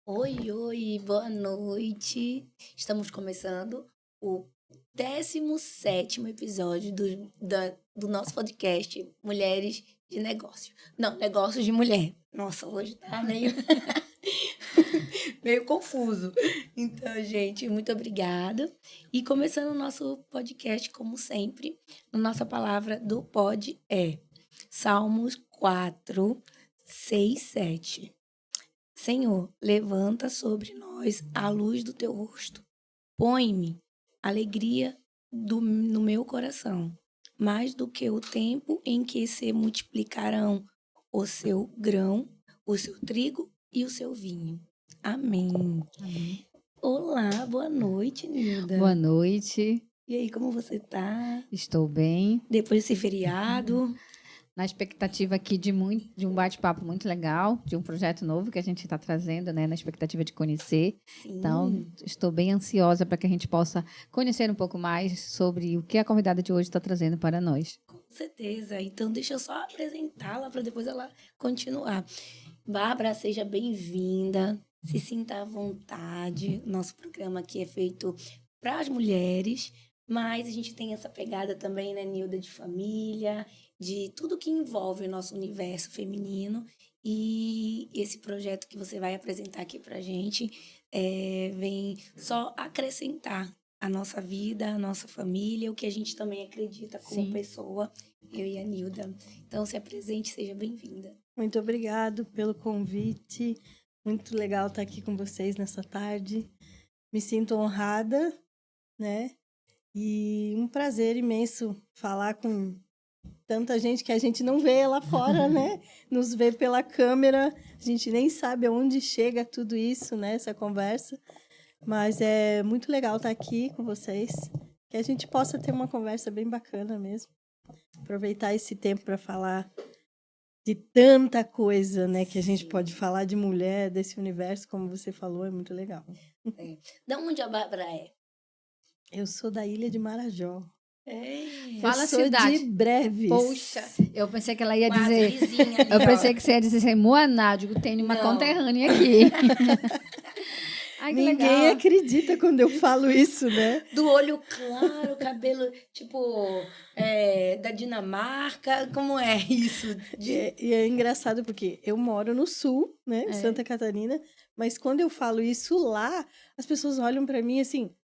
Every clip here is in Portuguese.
Oi, oi, boa noite. Estamos começando o 17º episódio do nosso podcast Mulheres de Negócio. Não, Negócios de Mulher. Nossa, hoje tá meio, meio confuso. Então, gente, muito obrigada. E começando o nosso podcast, como sempre, a nossa palavra do pod é Salmos 4, 6, 7. Senhor, levanta sobre nós a luz do teu rosto. Põe-me alegria no meu coração, mais do que o tempo em que se multiplicarão o seu grão, o seu trigo e o seu vinho. Amém. Amém. Olá, boa noite, Nilda. Boa noite, E aí, como você tá? estou bem. Depois desse feriado? Na expectativa aqui de um bate-papo muito legal, de um projeto novo que a gente está trazendo, né? Na expectativa de conhecer. Sim. Então, estou bem ansiosa para que a gente possa conhecer um pouco mais sobre o que a convidada de hoje está trazendo para nós. Com certeza. Então, deixa eu só apresentá-la para depois ela continuar. Bárbara, seja bem-vinda. Se sinta à vontade. Nosso programa aqui é feito para as mulheres, mas a gente tem essa pegada também, né, Nilda, de família, de tudo que envolve o nosso universo feminino. E esse projeto que você vai apresentar aqui para a gente vem só acrescentar a nossa vida, a nossa família, o que a gente também acredita como Sim. pessoa, eu e a Nilda. Então, se apresente, seja bem-vinda. Muito obrigado pelo convite. Muito legal estar aqui com vocês nessa tarde. Me sinto honrada, né? E um prazer imenso falar com tanta gente que a gente não vê lá fora, né? Nos vê pela câmera. A gente nem sabe aonde chega tudo isso, né? Essa conversa. Mas é muito legal estar aqui com vocês. Que a gente possa ter uma conversa bem bacana mesmo. Aproveitar esse tempo para falar de tanta coisa, né, que a gente pode falar de mulher, desse universo, como você falou, é muito legal. É. Da onde a Bárbara é? Eu sou da ilha de Marajó. Fala Eu a sou cidade. de Breves. Poxa, eu pensei que ela ia Quase dizer. vizinha ali, Eu ó. pensei que você ia dizer assim, Moaná, digo, tem uma Não. conterrânea aqui. Ai, que Ninguém legal. acredita quando eu falo isso, né? Do olho claro, cabelo, tipo, da Dinamarca. Como é isso? E é engraçado porque eu moro no sul, né, em Santa Catarina, mas quando eu falo isso lá, as pessoas olham para mim assim,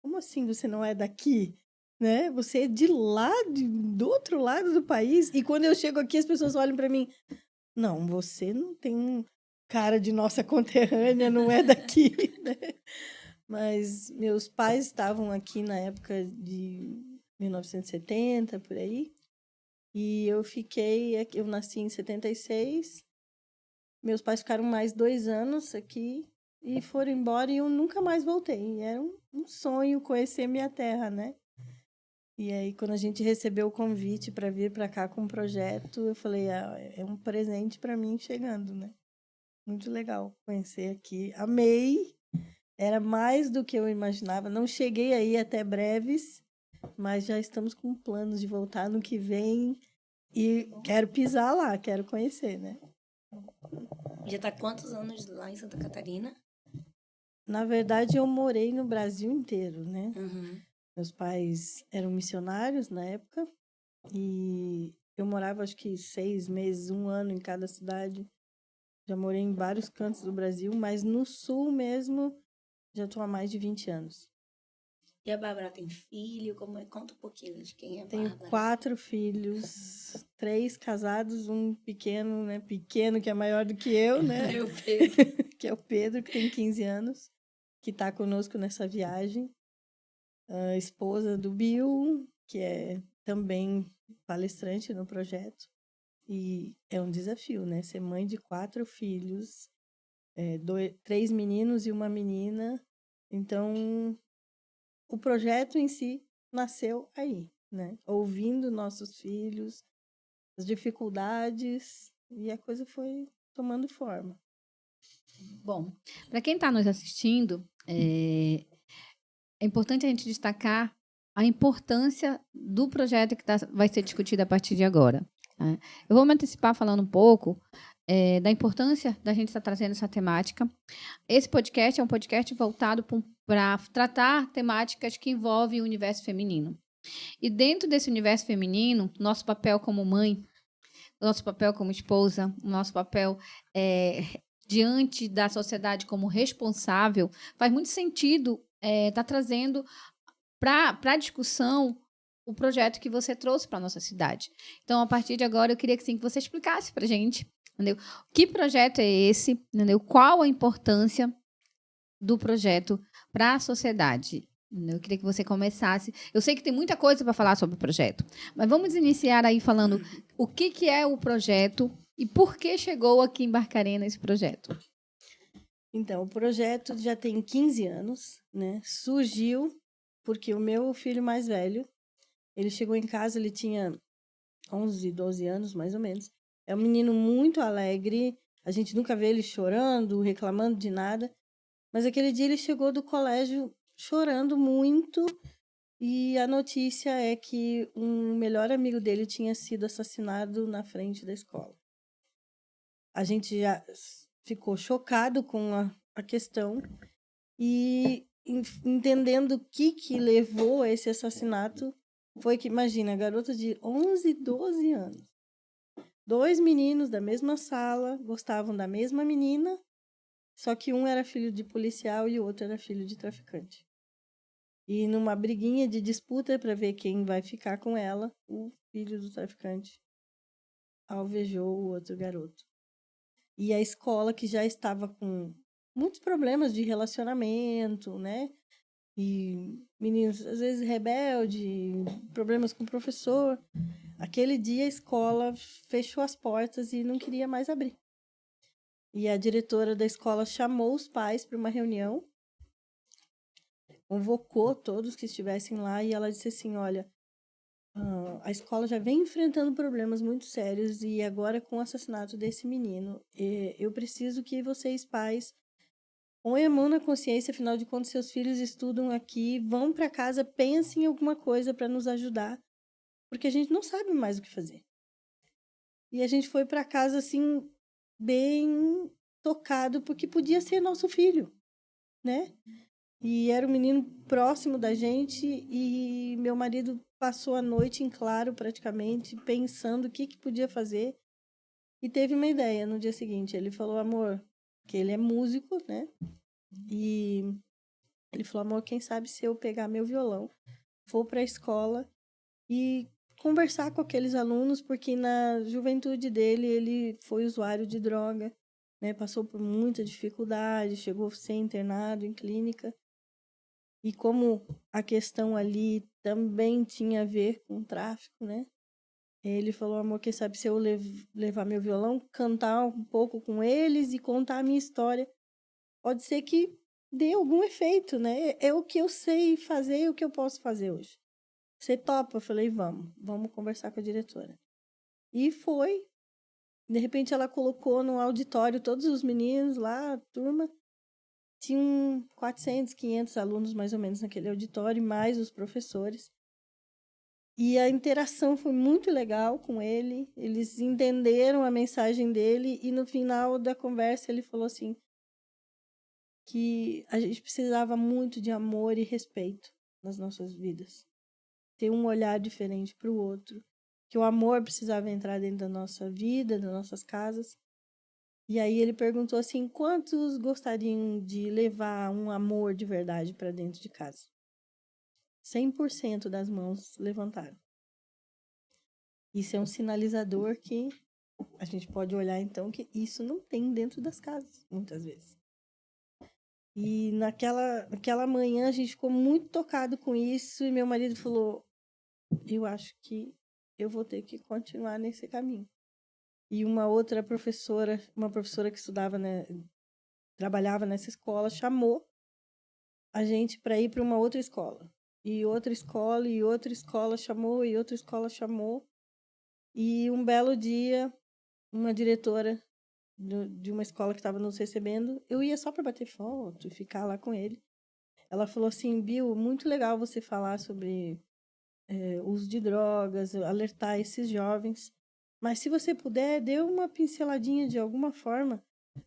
como assim você não é daqui? Né? Você é de lá, do outro lado do país. E quando eu chego aqui, as pessoas olham para mim, não, você não tem cara de nossa conterrânea, não é daqui, né? Mas meus pais estavam aqui na época de 1970, por aí. E eu nasci em 76. Meus pais ficaram mais 2 anos aqui e foram embora e eu nunca mais voltei. E era um sonho conhecer minha terra, né? E aí, quando a gente recebeu o convite para vir para cá com um projeto, eu falei, é um presente para mim chegando, né? Muito legal conhecer aqui. Amei. Era mais do que eu imaginava. Não cheguei aí até Breves, mas já estamos com planos de voltar no que vem. E quero pisar lá, quero conhecer, né? Já tá há quantos anos lá em Santa Catarina? Na verdade, eu morei no Brasil inteiro, né? Uhum. Meus pais eram missionários na época. E eu morava, acho que 6 meses, 1 ano em cada cidade. Já morei em vários cantos do Brasil, mas no sul mesmo, já estou há mais de 20 anos. E a Bárbara tem filho? Como é? Conta um pouquinho de quem é a Tenho Bárbara. 4 filhos, 3 casados, um pequeno, né? Pequeno, que é maior do que eu, né? É o Pedro. Que é o Pedro, que tem 15 anos, que está conosco nessa viagem. A esposa do Bill, que é também palestrante no projeto. E é um desafio, né? Ser mãe de 4 filhos, 3 meninos e uma menina. Então, o projeto em si nasceu aí, né? Ouvindo nossos filhos, as dificuldades, e a coisa foi tomando forma. Bom, para quem está nos assistindo, é importante a gente destacar a importância do projeto que vai ser discutido a partir de agora. Né? Eu vou me antecipar falando um pouco da importância da gente estar trazendo essa temática. Esse podcast é um podcast voltado para tratar temáticas que envolvem o universo feminino. E dentro desse universo feminino, nosso papel como mãe, nosso papel como esposa, o nosso papel diante da sociedade como responsável, faz muito sentido estar trazendo para a discussão o projeto que você trouxe para a nossa cidade. Então, a partir de agora, eu queria que você explicasse para a gente, entendeu? Que projeto é esse, entendeu? Qual a importância do projeto para a sociedade. Eu queria que você começasse. Eu sei que tem muita coisa para falar sobre o projeto, mas vamos iniciar aí falando o que é o projeto e por que chegou aqui em Barcarena esse projeto. Então, o projeto já tem 15 anos, né? Surgiu porque o meu filho mais velho, ele chegou em casa, ele tinha 11, 12 anos, mais ou menos. É um menino muito alegre, a gente nunca vê ele chorando, reclamando de nada. Mas aquele dia ele chegou do colégio chorando muito e a notícia é que um melhor amigo dele tinha sido assassinado na frente da escola. A gente já ficou chocado com a questão e entendendo o que levou a esse assassinato, foi que, imagina, a garota de 11, 12 anos. 2 meninos da mesma sala gostavam da mesma menina, só que um era filho de policial e o outro era filho de traficante. E numa briguinha de disputa para ver quem vai ficar com ela, o filho do traficante alvejou o outro garoto. E a escola, que já estava com muitos problemas de relacionamento, né? E meninos, às vezes, rebelde, problemas com o professor. Aquele dia a escola fechou as portas e não queria mais abrir. E a diretora da escola chamou os pais para uma reunião, convocou todos que estivessem lá e ela disse assim, olha, a escola já vem enfrentando problemas muito sérios e agora com o assassinato desse menino, eu preciso que vocês, pais, põem a mão na consciência, afinal de contas, seus filhos estudam aqui, vão para casa, pensem em alguma coisa para nos ajudar, porque a gente não sabe mais o que fazer. E a gente foi para casa, assim, bem tocado, porque podia ser nosso filho, né? E era um menino próximo da gente e meu marido passou a noite em claro, praticamente, pensando o que podia fazer. E teve uma ideia no dia seguinte. Ele falou, amor, que ele é músico, né? E ele falou, amor, quem sabe se eu pegar meu violão, for para a escola e conversar com aqueles alunos, porque na juventude dele ele foi usuário de droga, né? Passou por muita dificuldade, chegou a ser internado em clínica. E como a questão ali também tinha a ver com tráfico, né? Ele falou, amor, quem sabe se eu levar meu violão, cantar um pouco com eles e contar a minha história, pode ser que dê algum efeito, né? É o que eu sei fazer e o que eu posso fazer hoje. Você topa? Eu falei, vamos conversar com a diretora. E foi. De repente ela colocou no auditório todos os meninos lá, a turma. Tinham 400, 500 alunos mais ou menos naquele auditório, mais os professores. E a interação foi muito legal com ele. Eles entenderam a mensagem dele e no final da conversa ele falou assim que a gente precisava muito de amor e respeito nas nossas vidas. Ter um olhar diferente para o outro. Que o amor precisava entrar dentro da nossa vida, das nossas casas. E aí ele perguntou assim, quantos gostariam de levar um amor de verdade para dentro de casa? 100% das mãos levantaram. Isso é um sinalizador que a gente pode olhar, então, que isso não tem dentro das casas, muitas vezes. E naquela manhã a gente ficou muito tocado com isso e meu marido falou, eu acho que eu vou ter que continuar nesse caminho. E uma outra professora, uma professora que estudava, né, trabalhava nessa escola, chamou a gente para ir para uma outra escola. E outra escola, e outra escola chamou, e outra escola chamou. E um belo dia, uma diretora de uma escola que estava nos recebendo, eu ia só para bater foto e ficar lá com ele. Ela falou assim, Bill, muito legal você falar sobre uso de drogas, alertar esses jovens, Mas se você puder, dê uma pinceladinha de alguma forma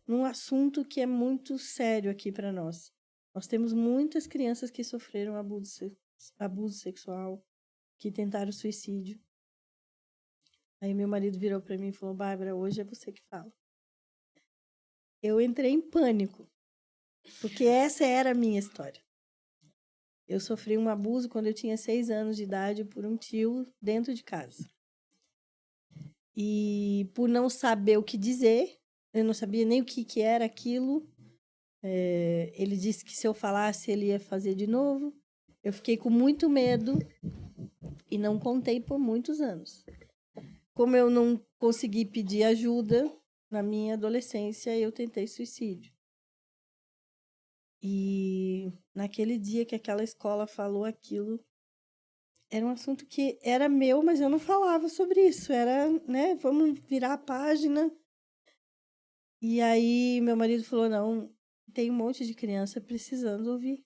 num assunto que é muito sério aqui para nós. Nós temos muitas crianças que sofreram abuso sexual, que tentaram suicídio. Aí meu marido virou para mim e falou: Bárbara, hoje é você que fala. Eu entrei em pânico, porque essa era a minha história. Eu sofri um abuso quando eu tinha 6 anos de idade por um tio dentro de casa. E por não saber o que dizer, eu não sabia nem o que era aquilo. Ele disse que se eu falasse, ele ia fazer de novo. Eu fiquei com muito medo e não contei por muitos anos. Como eu não consegui pedir ajuda, na minha adolescência eu tentei suicídio. E naquele dia que aquela escola falou aquilo, era um assunto que era meu, mas eu não falava sobre isso. Era, né, vamos virar a página. E aí meu marido falou: não, tem um monte de criança precisando ouvir.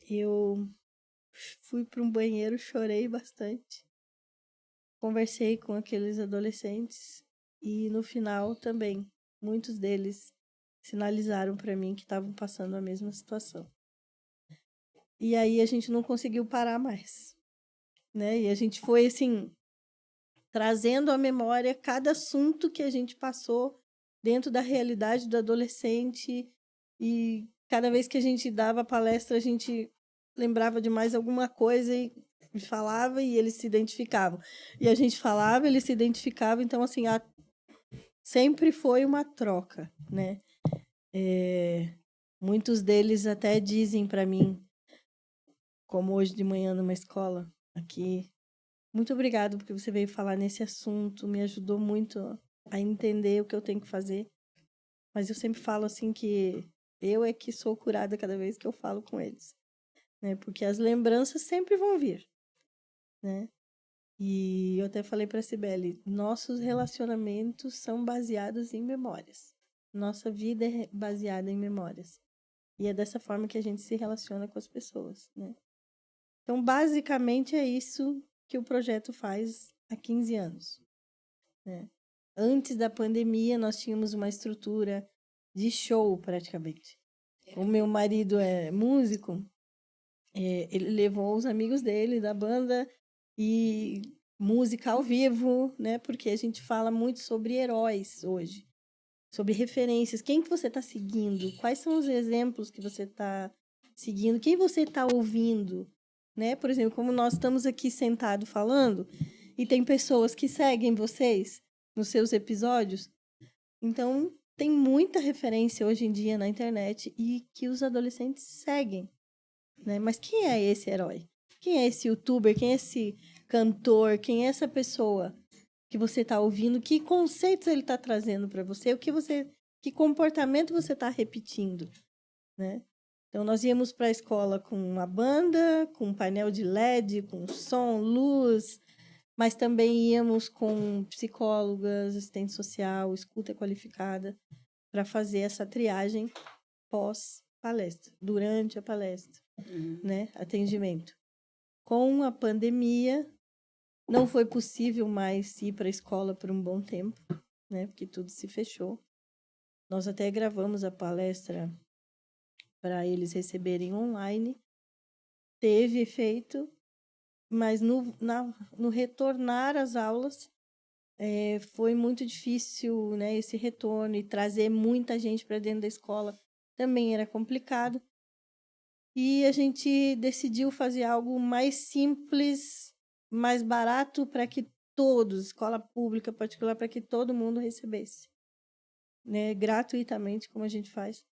Eu fui para um banheiro, chorei bastante. Conversei com aqueles adolescentes e no final também, muitos deles sinalizaram para mim que estavam passando a mesma situação. E aí a gente não conseguiu parar mais, né? E a gente foi assim trazendo à memória cada assunto que a gente passou dentro da realidade do adolescente e cada vez que a gente dava palestra a gente lembrava de mais alguma coisa e falava e eles se identificavam. E a gente falava, eles se identificavam, então assim, sempre foi uma troca, né? Muitos deles até dizem para mim, como hoje de manhã numa escola aqui, muito obrigado porque você veio falar nesse assunto, me ajudou muito a entender o que eu tenho que fazer. Mas eu sempre falo assim que eu é que sou curada cada vez que eu falo com eles, né? Porque as lembranças sempre vão vir, né? E eu até falei para a Cibele, nossos relacionamentos são baseados em memórias. Nossa vida é baseada em memórias. E é dessa forma que a gente se relaciona com as pessoas, né? Então, basicamente é isso que o projeto faz há 15 anos, né? Antes da pandemia, nós tínhamos uma estrutura de show, praticamente. O meu marido é músico, ele levou os amigos dele da banda e música ao vivo, né? Porque a gente fala muito sobre heróis hoje, sobre referências. Quem que você está seguindo? Quais são os exemplos que você está seguindo? Quem você está ouvindo? Né? Por exemplo, como nós estamos aqui sentados falando e tem pessoas que seguem vocês nos seus episódios. Então, tem muita referência hoje em dia na internet e que os adolescentes seguem, né? Mas quem é esse herói? Quem é esse youtuber? Quem é esse cantor? Quem é essa pessoa que você está ouvindo? Que conceitos ele está trazendo para você? Que comportamento você está repetindo, né? Então, nós íamos para a escola com uma banda, com um painel de LED, com som, luz, mas também íamos com psicólogas, assistente social, escuta qualificada, para fazer essa triagem pós-palestra, durante a palestra, né? Atendimento. Com a pandemia, não foi possível mais ir para a escola por um bom tempo, né? Porque tudo se fechou. Nós até gravamos a palestra para eles receberem online. Teve efeito, mas no retornar às aulas, foi muito difícil, né, esse retorno e trazer muita gente para dentro da escola também era complicado. E a gente decidiu fazer algo mais simples, mais barato para que todos, escola pública, particular, para que todo mundo recebesse, né, gratuitamente, como a gente faz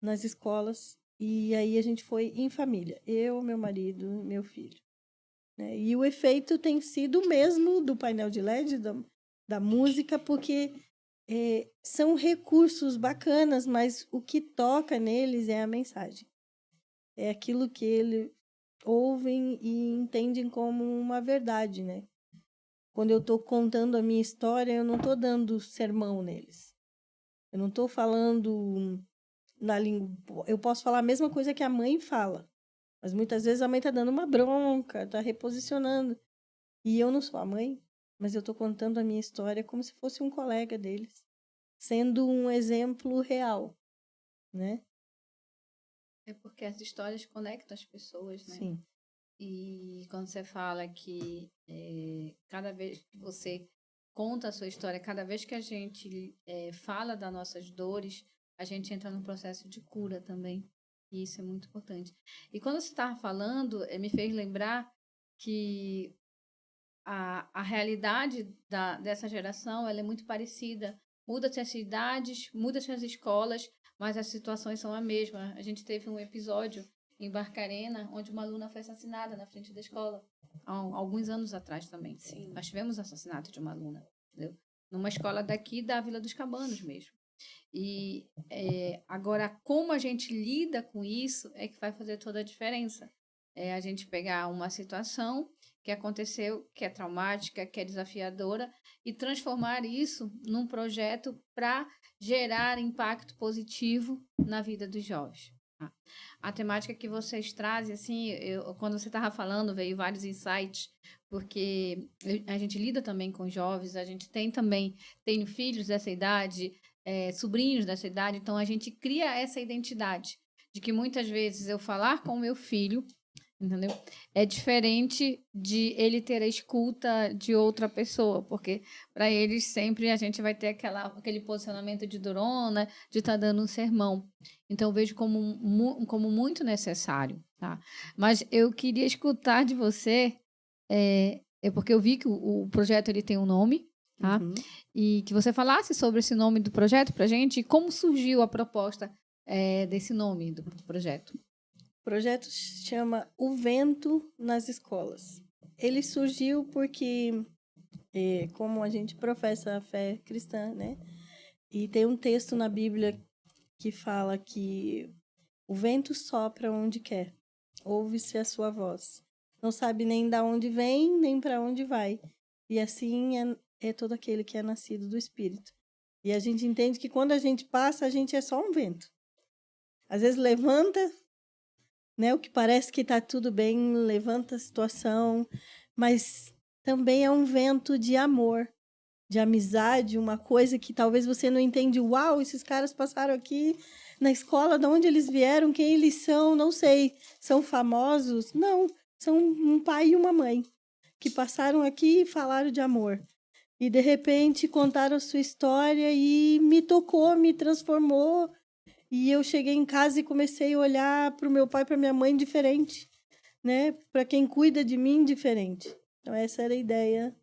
nas escolas. E aí a gente foi em família, eu, meu marido, meu filho, né? E o efeito tem sido o mesmo do painel de LED, da música, porque são recursos bacanas, mas o que toca neles é a mensagem. É aquilo que eles ouvem e entendem como uma verdade, né? Quando eu estou contando a minha história, eu não estou dando sermão neles. Eu não estou falando na língua. Eu posso falar a mesma coisa que a mãe fala, mas muitas vezes a mãe está dando uma bronca, está reposicionando. E eu não sou a mãe, mas eu estou contando a minha história como se fosse um colega deles, sendo um exemplo real, né? É porque as histórias conectam as pessoas, né? Sim. E quando você fala que cada vez que você conta a sua história, cada vez que a gente fala das nossas dores, a gente entra num processo de cura também. E isso é muito importante. E quando você estava falando, me fez lembrar que a realidade dessa geração ela é muito parecida. Muda-se as cidades, muda-se as escolas, mas as situações são a mesma. A gente teve um episódio em Barcarena, onde uma aluna foi assassinada na frente da escola, há alguns anos atrás também. Sim. Nós tivemos o assassinato de uma aluna, entendeu? Numa escola daqui da Vila dos Cabanos mesmo. E agora, como a gente lida com isso é que vai fazer toda a diferença. É a gente pegar uma situação que aconteceu, que é traumática, que é desafiadora, e transformar isso num projeto para gerar impacto positivo na vida dos jovens. Tá? A temática que vocês trazem, assim, quando você estava falando, veio vários insights, porque a gente lida também com jovens, a gente tenho filhos dessa idade, sobrinhos dessa idade, então a gente cria essa identidade de que muitas vezes eu falar com o meu filho, entendeu? É diferente de ele ter a escuta de outra pessoa, porque para eles sempre a gente vai ter aquele posicionamento de durona, de estar dando um sermão. Então eu vejo como muito necessário, tá? Mas eu queria escutar de você, porque eu vi que o projeto ele tem um nome, tá? Uhum. E que você falasse sobre esse nome do projeto para gente e como surgiu a proposta desse nome do projeto. O projeto se chama O Vento nas Escolas. Ele surgiu porque, como a gente professa a fé cristã, né? E tem um texto na Bíblia que fala que o vento sopra onde quer, ouve-se a sua voz. Não sabe nem da onde vem, nem para onde vai. E assim é todo aquele que é nascido do Espírito. E a gente entende que quando a gente passa, a gente é só um vento. Às vezes levanta, né? O que parece que está tudo bem, levanta a situação, mas também é um vento de amor, de amizade, uma coisa que talvez você não entende. Uau, esses caras passaram aqui na escola, de onde eles vieram, quem eles são, não sei. São famosos? Não, são um pai e uma mãe que passaram aqui e falaram de amor. E de repente contaram a sua história e me tocou, me transformou. E eu cheguei em casa e comecei a olhar para o meu pai e para minha mãe diferente, né? Para quem cuida de mim diferente. Então essa era a ideia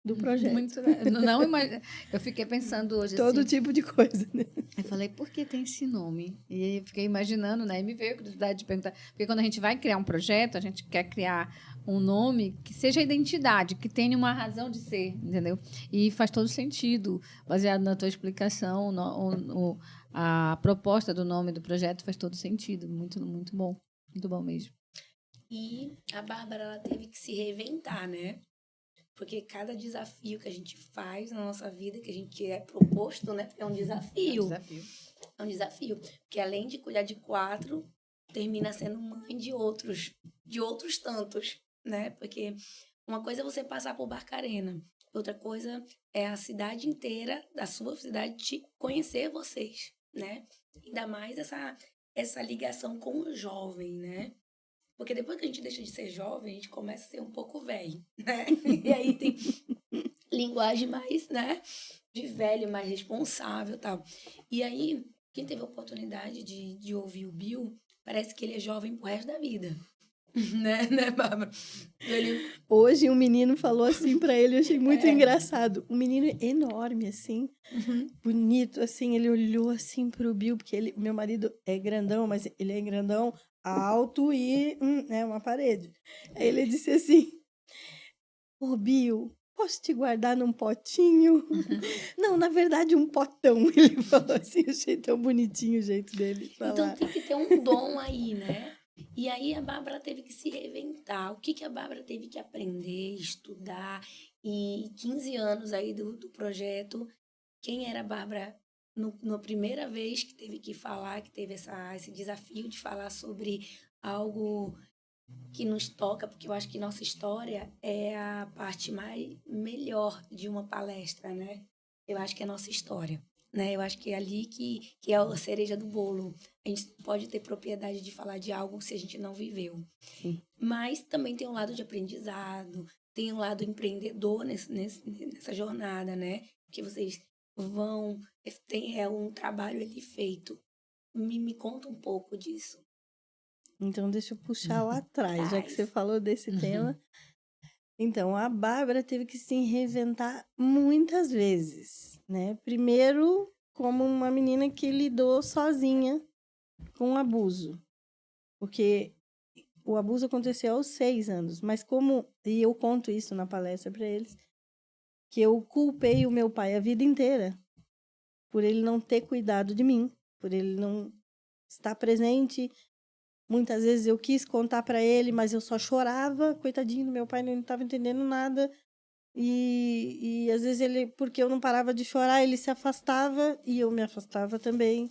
do projeto. Muito, não imagino. Eu fiquei pensando hoje Todo assim. tipo de coisa, né? Eu falei, por que tem esse nome? E fiquei imaginando, né? E me veio a curiosidade de perguntar. Porque quando a gente vai criar um projeto, a gente quer criar um nome que seja identidade, que tenha uma razão de ser, entendeu? E faz todo sentido, baseado na tua explicação, a proposta do nome do projeto faz todo sentido. Muito, muito bom mesmo. E a Bárbara, ela teve que se reinventar, né? Porque cada desafio que a gente faz na nossa vida, que a gente é proposto, né? É um desafio. É um desafio. Porque além de cuidar de 4, termina sendo mãe de outros tantos, né? Porque uma coisa é você passar por Barcarena, outra coisa é a cidade inteira da sua cidade te conhecer vocês, né? Ainda mais essa ligação com o jovem, né? Porque depois que a gente deixa de ser jovem, a gente começa a ser um pouco velho, né? E aí tem linguagem mais, né? De velho, mais responsável e tal. E aí, quem teve a oportunidade de ouvir o Bill, parece que ele é jovem pro resto da vida. Né, Bárbara? Hoje um menino falou assim para ele, eu achei muito engraçado. Um menino enorme, assim, bonito, assim, ele olhou assim pro Bill, porque meu marido é grandão, mas ele é grandão, alto e né, uma parede. Aí ele disse assim, ô Bill, posso te guardar num potinho? Não, na verdade, um potão. Ele falou assim, achei tão bonitinho o jeito dele falar. Então tem que ter um dom aí, né? E aí a Bárbara teve que se reinventar. O que a Bárbara teve que aprender, estudar? E 15 anos aí do projeto, quem era a Bárbara na primeira vez que teve que falar, que teve esse desafio de falar sobre algo que nos toca, porque eu acho que nossa história é a parte melhor de uma palestra, né? Eu acho que é a nossa história, né? Eu acho que é ali que é a cereja do bolo. A gente pode ter propriedade de falar de algo se a gente não viveu. Sim. Mas também tem um lado de aprendizado, tem um lado empreendedor nessa jornada, né? Que vocês vão... É um trabalho ali feito. Me conta um pouco disso. Então, deixa eu puxar lá atrás, já que você Traz. falou desse tema. Então, a Bárbara teve que se reinventar muitas vezes, né? Primeiro, como uma menina que lidou sozinha com o abuso. Porque o abuso aconteceu aos 6 anos, mas e eu conto isso na palestra para eles, que eu culpei o meu pai a vida inteira por ele não ter cuidado de mim, por ele não estar presente. Muitas vezes eu quis contar para ele, mas eu só chorava, coitadinho do meu pai, não estava entendendo nada. E às vezes ele, porque eu não parava de chorar, ele se afastava e eu me afastava também.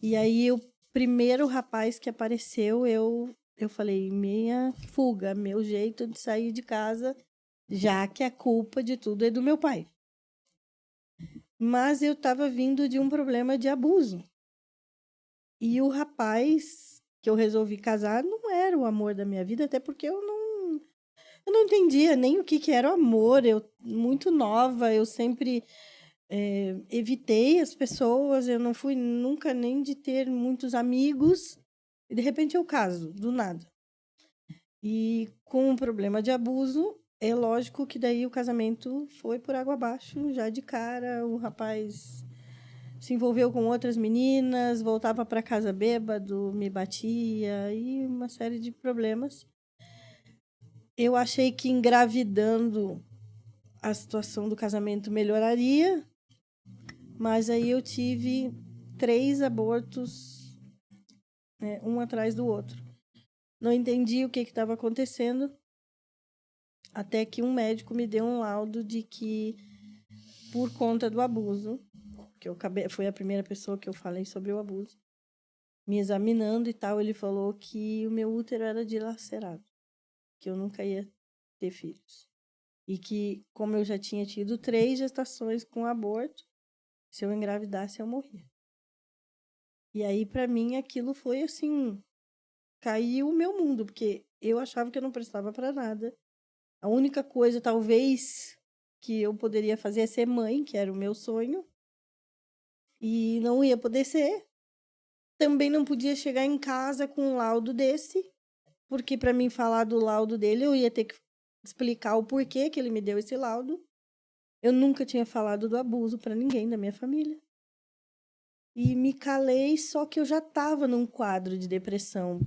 E aí o primeiro rapaz que apareceu, eu falei, minha fuga, meu jeito de sair de casa, já que a culpa de tudo é do meu pai. Mas eu estava vindo de um problema de abuso. E o rapaz que eu resolvi casar não era o amor da minha vida, até porque eu não entendia nem o que era o amor. Eu, muito nova, eu sempre evitei as pessoas, eu não fui nunca nem de ter muitos amigos. E de repente eu caso, do nada. E com um problema de abuso, é lógico que daí o casamento foi por água abaixo, já de cara. O rapaz se envolveu com outras meninas, voltava para casa bêbado, me batia e uma série de problemas. Eu achei que engravidando a situação do casamento melhoraria, mas aí eu tive 3 abortos, né, um atrás do outro. Não entendi o que estava acontecendo, até que um médico me deu um laudo de que, por conta do abuso, que foi a primeira pessoa que eu falei sobre o abuso, me examinando e tal, ele falou que o meu útero era dilacerado, que eu nunca ia ter filhos. E que, como eu já tinha tido 3 gestações com aborto, se eu engravidasse, eu morria. E aí, para mim, aquilo foi assim, caiu o meu mundo, porque eu achava que eu não prestava para nada. A única coisa, talvez, que eu poderia fazer é ser mãe, que era o meu sonho, e não ia poder ser. Também não podia chegar em casa com um laudo desse, porque para mim falar do laudo dele, eu ia ter que explicar o porquê que ele me deu esse laudo. Eu nunca tinha falado do abuso para ninguém da minha família. E me calei, só que eu já estava num quadro de depressão,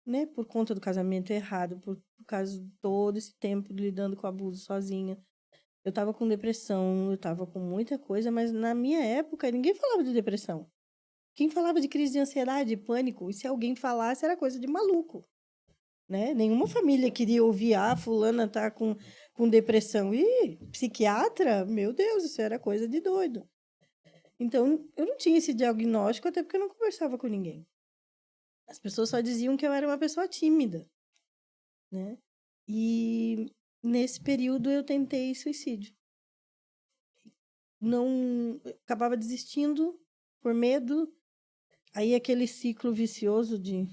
né? Por conta do casamento errado, por causa de todo esse tempo lidando com o abuso sozinha. Eu estava com depressão, eu estava com muita coisa, mas na minha época ninguém falava de depressão. Quem falava de crise de ansiedade, de pânico, e se alguém falasse era coisa de maluco, né? Nenhuma família queria ouvir, fulana tá com depressão. E psiquiatra, meu Deus, isso era coisa de doido. Então, eu não tinha esse diagnóstico, até porque eu não conversava com ninguém. As pessoas só diziam que eu era uma pessoa tímida, né? E nesse período eu tentei suicídio. Não, acabava desistindo por medo. Aí aquele ciclo vicioso de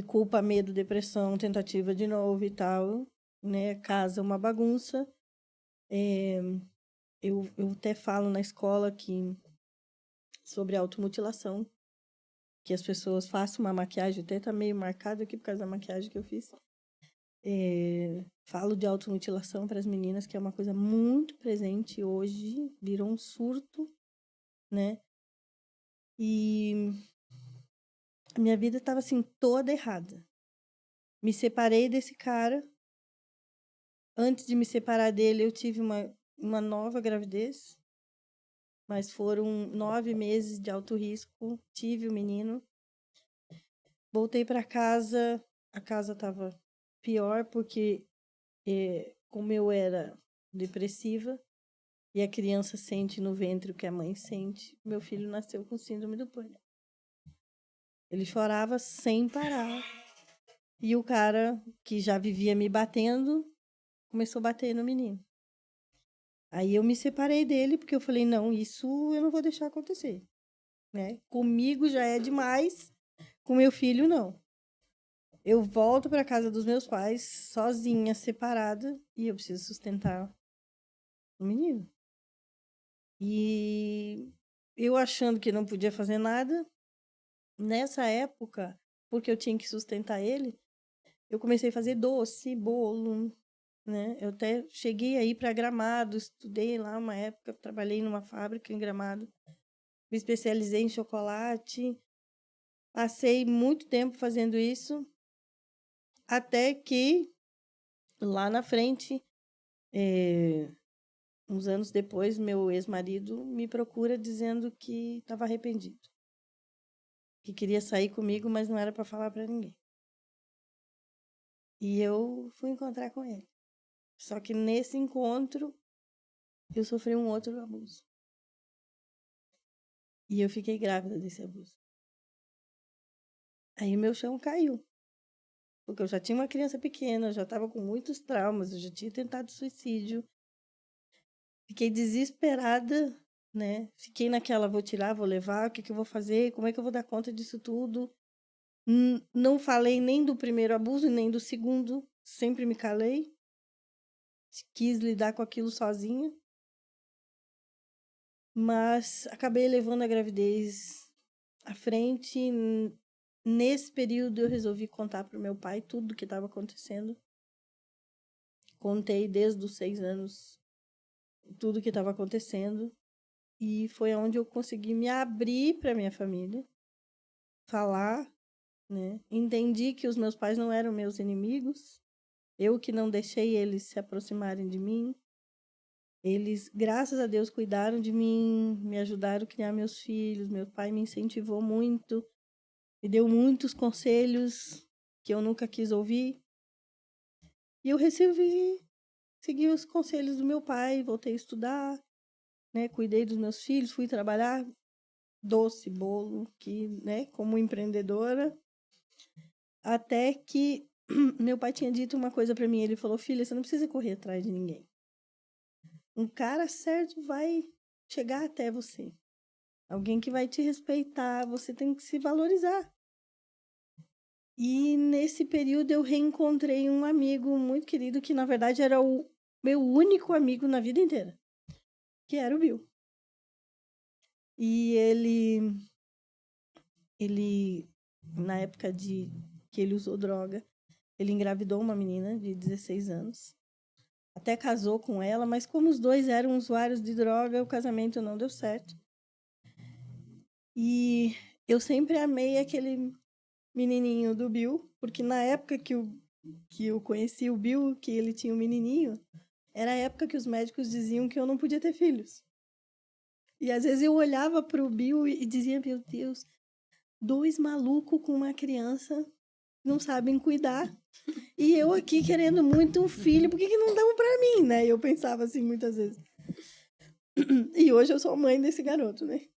culpa, medo, depressão, tentativa de novo e tal, né? Casa uma bagunça. Eu até falo na escola que sobre automutilação, que as pessoas façam uma maquiagem, até tá meio marcado aqui por causa da maquiagem que eu fiz. Falo de automutilação para as meninas, que é uma coisa muito presente hoje, virou um surto, né? E a minha vida estava assim toda errada. Me separei desse cara. Antes de me separar dele, eu tive uma nova gravidez, mas foram 9 meses de alto risco. Tive o menino. Voltei para casa, a casa estava pior porque como eu era depressiva e a criança sente no ventre o que a mãe sente, meu filho nasceu com síndrome do pânico. Ele chorava sem parar. E o cara que já vivia me batendo começou a bater no menino. Aí eu me separei dele porque eu falei, não, isso eu não vou deixar acontecer, né? Comigo já é demais, com meu filho não. Eu volto para casa dos meus pais sozinha, separada, e eu preciso sustentar o menino. E eu achando que não podia fazer nada, nessa época, porque eu tinha que sustentar ele, eu comecei a fazer doce, bolo, né? Eu até cheguei aí para Gramado, estudei lá uma época, trabalhei numa fábrica em Gramado, me especializei em chocolate, passei muito tempo fazendo isso, até que lá na frente, uns anos depois, meu ex-marido me procura dizendo que estava arrependido, que queria sair comigo, mas não era para falar para ninguém. E eu fui encontrar com ele. Só que nesse encontro, eu sofri um outro abuso. E eu fiquei grávida desse abuso. Aí meu chão caiu. Porque eu já tinha uma criança pequena, eu já estava com muitos traumas, eu já tinha tentado suicídio. Fiquei desesperada, né? Fiquei naquela, vou tirar, vou levar, o que eu vou fazer? Como é que eu vou dar conta disso tudo? Não falei nem do primeiro abuso, nem do segundo. Sempre me calei. Quis lidar com aquilo sozinha. Mas acabei levando a gravidez à frente. Nesse período, eu resolvi contar para o meu pai tudo o que estava acontecendo. Contei desde os 6 anos tudo o que estava acontecendo. E foi onde eu consegui me abrir para minha família, falar, né? Entendi que os meus pais não eram meus inimigos. Eu que não deixei eles se aproximarem de mim. Eles, graças a Deus, cuidaram de mim, me ajudaram a criar meus filhos. Meu pai me incentivou muito, me deu muitos conselhos que eu nunca quis ouvir. E eu resolvi seguir os conselhos do meu pai, voltei a estudar, né? Cuidei dos meus filhos, fui trabalhar doce, bolo, que, né, como empreendedora, até que meu pai tinha dito uma coisa para mim, ele falou: "Filha, você não precisa correr atrás de ninguém. Um cara certo vai chegar até você. Alguém que vai te respeitar, você tem que se valorizar." E nesse período eu reencontrei um amigo muito querido que na verdade era o meu único amigo na vida inteira, que era o Bill. E ele na época de que ele usou droga, ele engravidou uma menina de 16 anos. Até casou com ela, mas como os dois eram usuários de droga, o casamento não deu certo. E eu sempre amei aquele menininho do Bill, porque na época que eu conheci o Bill, que ele tinha um menininho, era a época que os médicos diziam que eu não podia ter filhos. E às vezes eu olhava para o Bill e dizia: meu Deus, 2 malucos com uma criança não sabem cuidar. E eu aqui querendo muito um filho, por que não dão para mim, né? Eu pensava assim muitas vezes. E hoje eu sou mãe desse garoto, né?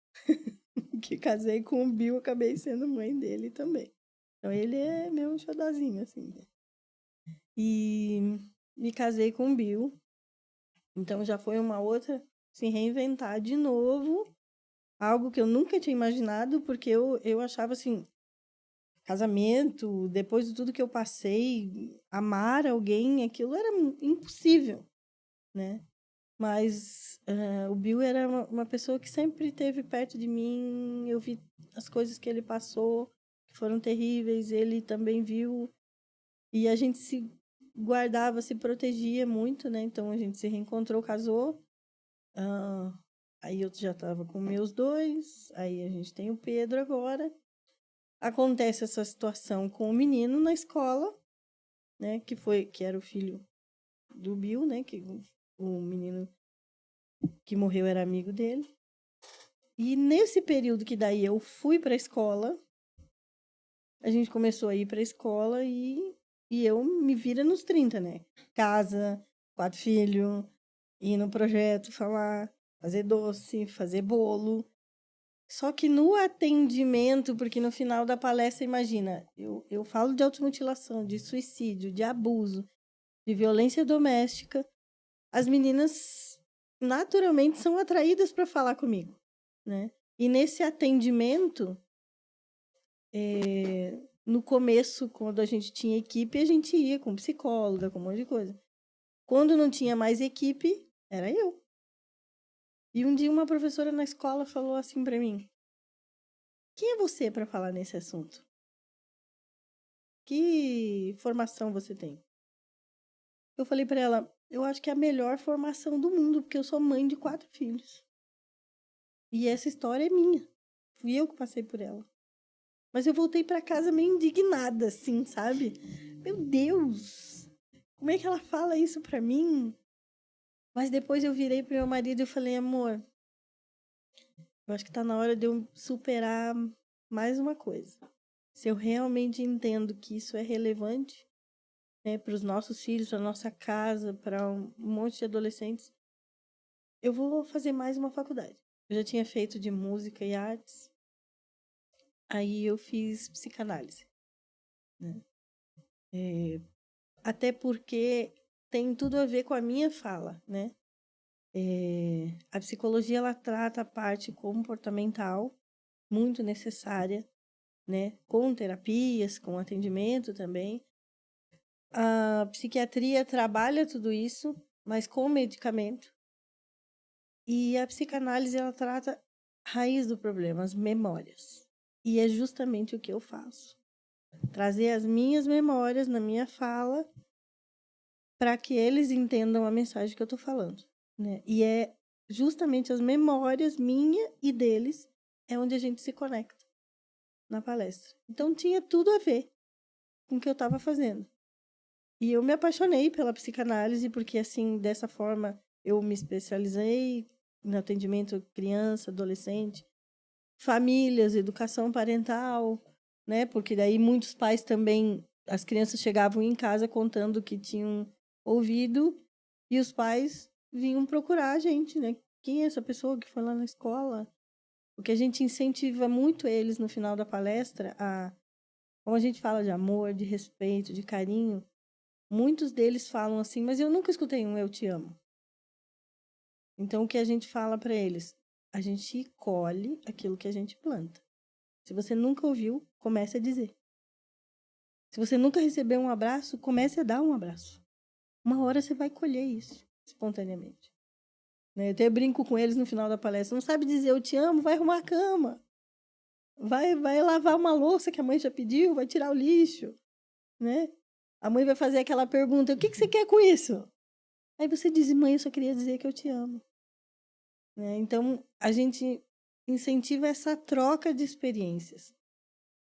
Que casei com o Bill, acabei sendo mãe dele também. Então ele é meu xodozinho, assim. E me casei com o Bill. Então já foi uma outra, se reinventar de novo. Algo que eu nunca tinha imaginado, porque eu achava assim, casamento, depois de tudo que eu passei, amar alguém, aquilo era impossível, né? Mas o Bill era uma pessoa que sempre esteve perto de mim. Eu vi as coisas que ele passou, que foram terríveis. Ele também viu. E a gente se guardava, se protegia muito, né? Então a gente se reencontrou, casou. Aí eu já estava com meus 2. Aí a gente tem o Pedro agora. Acontece essa situação com o menino na escola, né? Que era o filho do Bill, né? Que o menino que morreu era amigo dele. E nesse período que daí eu fui para a escola, a gente começou a ir para a escola e eu me vira nos 30, né? Casa, 4 filhos, ir no projeto, falar, fazer doce, fazer bolo. Só que no atendimento, porque no final da palestra, imagina, eu falo de automutilação, de suicídio, de abuso, de violência doméstica, as meninas naturalmente são atraídas para falar comigo, né? E nesse atendimento, no começo, quando a gente tinha equipe, a gente ia com psicóloga, com um monte de coisa. Quando não tinha mais equipe, era eu. E um dia uma professora na escola falou assim para mim: quem é você para falar nesse assunto? Que formação você tem? Eu falei para ela: eu acho que é a melhor formação do mundo, porque eu sou mãe de 4 filhos. E essa história é minha. Fui eu que passei por ela. Mas eu voltei para casa meio indignada, assim, sabe? Meu Deus! Como é que ela fala isso para mim? Mas depois eu virei pro meu marido e falei: amor, eu acho que tá na hora de eu superar mais uma coisa. Se eu realmente entendo que isso é relevante, né, para os nossos filhos, para nossa casa, para um monte de adolescentes, eu vou fazer mais uma faculdade. Eu já tinha feito de música e artes, aí eu fiz psicanálise, né? Até porque tem tudo a ver com a minha fala, né? A psicologia, ela trata a parte comportamental, muito necessária, né? Com terapias, com atendimento também. A psiquiatria trabalha tudo isso, mas com medicamento. E a psicanálise, ela trata a raiz do problema, as memórias. E é justamente o que eu faço. Trazer as minhas memórias na minha fala para que eles entendam a mensagem que eu estou falando, né? E é justamente as memórias minha e deles é onde a gente se conecta na palestra. Então tinha tudo a ver com o que eu estava fazendo. E eu me apaixonei pela psicanálise porque assim, dessa forma, eu me especializei no atendimento criança, adolescente, famílias, educação parental, né? Porque daí muitos pais também, as crianças chegavam em casa contando que tinham ouvido e os pais vinham procurar a gente, né? Quem é essa pessoa que foi lá na escola? Porque a gente incentiva muito eles no final da palestra a, como a gente fala de amor, de respeito, de carinho, muitos deles falam assim, mas eu nunca escutei um eu te amo. Então o que a gente fala para eles? A gente colhe aquilo que a gente planta. Se você nunca ouviu, comece a dizer. Se você nunca recebeu um abraço, comece a dar um abraço. Uma hora você vai colher isso espontaneamente. Né? Eu até brinco com eles no final da palestra. Não sabe dizer eu te amo? Vai arrumar a cama. Vai lavar uma louça que a mãe já pediu, vai tirar o lixo. Né? A mãe vai fazer aquela pergunta: o que você quer com isso? Aí você diz: mãe, eu só queria dizer que eu te amo. Né? Então, a gente incentiva essa troca de experiências.